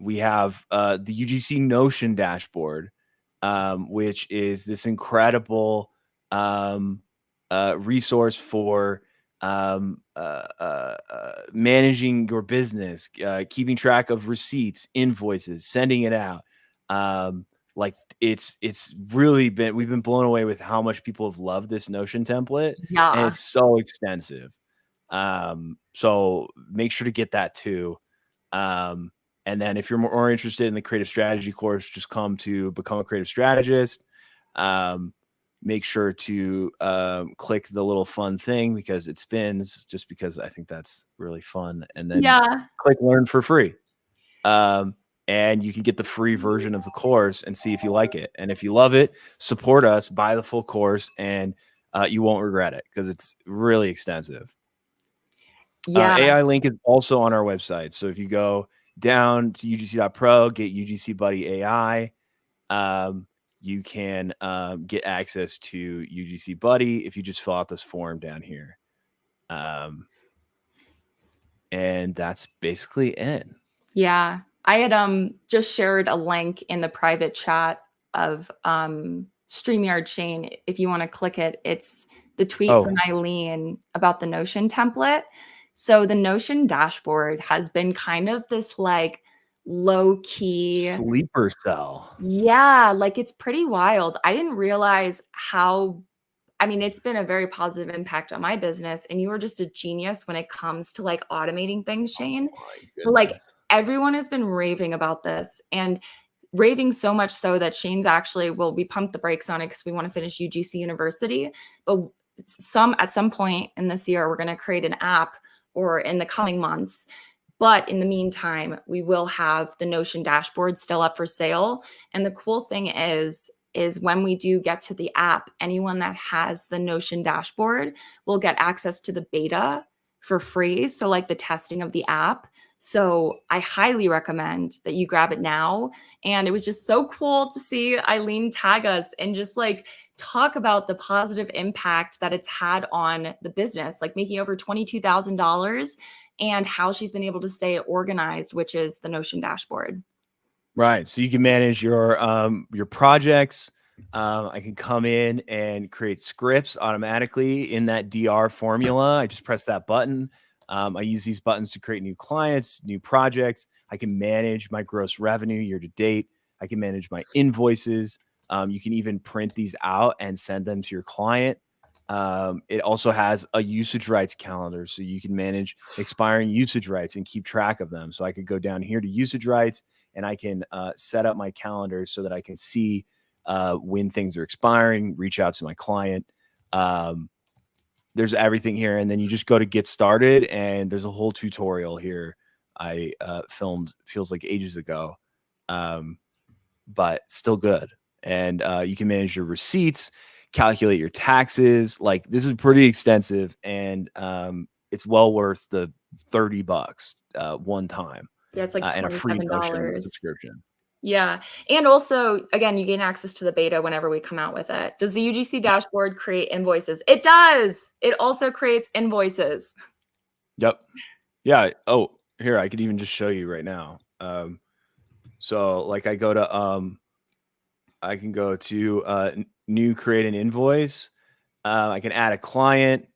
We have the UGC Notion dashboard, which is this incredible resource for managing your business, keeping track of receipts, invoices, sending it out. Like it's really been, we've been blown away with how much people have loved this Notion template. And it's so extensive. So make sure to get that too. And then if you're more interested in the creative strategy course, just come to Become a Creative Strategist. Make sure to click the little fun thing because it spins, just because I think that's really fun. And then click learn for free. And you can get the free version of the course and see if you like it. And if you love it, support us, buy the full course, and you won't regret it because it's really extensive. AI link is also on our website. So if you go down to ugc.pro, get UGC Buddy AI, you can get access to UGC Buddy if you just fill out this form down here. And that's basically it. Yeah. I had just shared a link in the private chat of StreamYard, Shane. If you want to click it, it's the tweet from Eileen about the Notion template. So the Notion dashboard has been kind of this like low key sleeper cell. Yeah, like it's pretty wild. I didn't realize how, I mean, it's been a very positive impact on my business, and you are just a genius when it comes to like automating things, Shane. But like everyone has been raving about this, and raving so much so that Shane's actually, well, we pumped the brakes on it because we want to finish UGC University. But at some point in this year, we're going to create an app, or in the coming months. But in the meantime, we will have the Notion dashboard still up for sale. And the cool thing is when we do get to the app, anyone that has the Notion dashboard will get access to the beta for free. So like the testing of the app. So I highly recommend that you grab it now. And it was just so cool to see Eileen tag us and just like talk about the positive impact that it's had on the business, like making over $22,000, and how she's been able to stay organized, which is the Notion dashboard. Right. So you can manage your projects. I can come in and create scripts automatically in that DR formula. I just press that button. I use these buttons to create new clients, new projects. I can manage my gross revenue year to date. I can manage my invoices. You can even print these out and send them to your client. It also has a usage rights calendar, so you can manage expiring usage rights and keep track of them. So I could go down here to usage rights, and I can set up my calendar so that I can see when things are expiring, reach out to my client. There's everything here. And then you just go to get started, and there's a whole tutorial here I filmed, feels like ages ago, but still good. And you can manage your receipts, calculate your taxes. Like, this is pretty extensive, and it's well worth the $30 one time. Yeah, it's like And a free Notion $27. subscription. Yeah. And also, again, you gain access to the beta whenever we come out with it. Does the UGC dashboard create invoices? It does. It also creates invoices. Yep. Yeah. Oh, here, I could even just show you right now. So like I can go to new, create an invoice. I can add a client.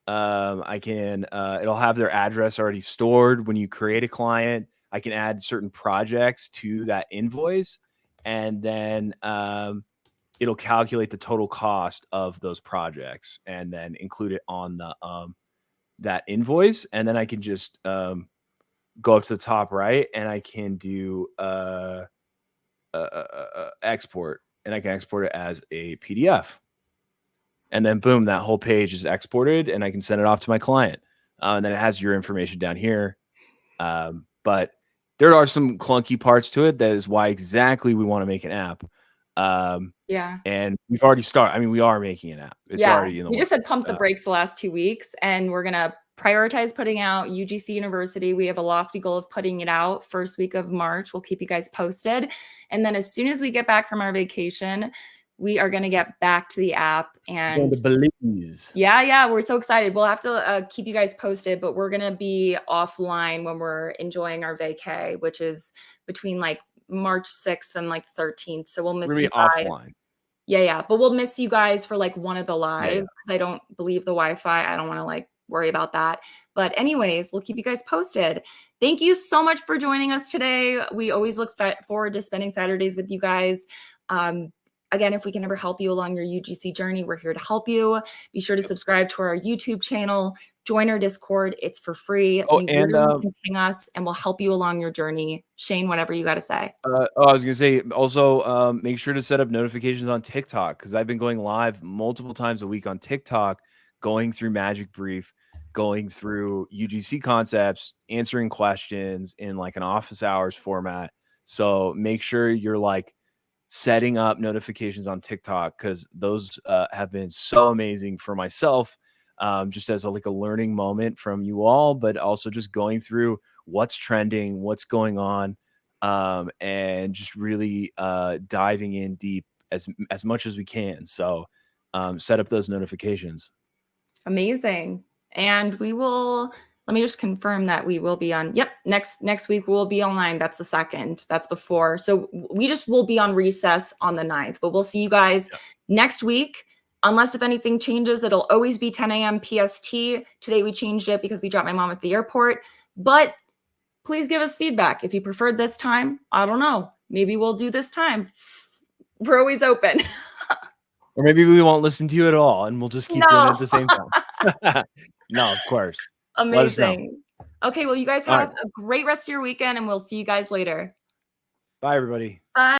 I can, it'll have their address already stored when you create a client. I can add certain projects to that invoice, and then it'll calculate the total cost of those projects and then include it on the that invoice. And then I can just go up to the top right, and I can do export, and I can export it as a PDF. And then boom, that whole page is exported, and I can send it off to my client. And then it has your information down here. But there are some clunky parts to it. That is why exactly we want to make an app. Yeah. And we've already started. I mean, we are making an app. It's already in the We just works. had pumped the brakes the last 2 weeks, and we're going to prioritize putting out UGC University. We have a lofty goal of putting it out first week of March. We'll keep you guys posted. And then as soon as we get back from our vacation, we are going to get back to the app. And yeah, we're so excited. We'll have to keep you guys posted, but we're going to be offline when we're enjoying our vacay, which is between like March 6th and like 13th. So we'll miss you guys. Offline. Yeah. But we'll miss you guys for like one of the lives, because I don't believe the Wi-Fi. I don't want to like worry about that. But anyways, we'll keep you guys posted. Thank you so much for joining us today. We always look forward to spending Saturdays with you guys. Again, if we can ever help you along your UGC journey, we're here to help you. Be sure to subscribe to our YouTube channel, join our Discord. It's for free. Oh, you and can ping us, and we'll help you along your journey. Shane, whatever you got to say. I was gonna say also, make sure to set up notifications on TikTok, because I've been going live multiple times a week on TikTok, going through Magic Brief, going through UGC concepts, answering questions in like an office hours format. So make sure you're like setting up notifications on TikTok, because those have been so amazing for myself, just as a learning moment from you all, but also just going through what's trending, what's going on, and just really diving in deep as much as we can. So set up those notifications. Amazing. And we will, let me just confirm that we will be on, next week we'll be online. That's the 2nd. That's before. So we just will be on recess on the 9th, but we'll see you guys next week. Unless if anything changes, it'll always be 10 a.m. PST. Today we changed it because we dropped my mom at the airport, but please give us feedback. If you preferred this time, I don't know, maybe we'll do this time. We're always open. Or maybe we won't listen to you at all, and we'll just keep doing it at the same time. No, of course. Amazing. Okay, well, you guys have a great rest of your weekend, and we'll see you guys later. Bye, everybody. Bye.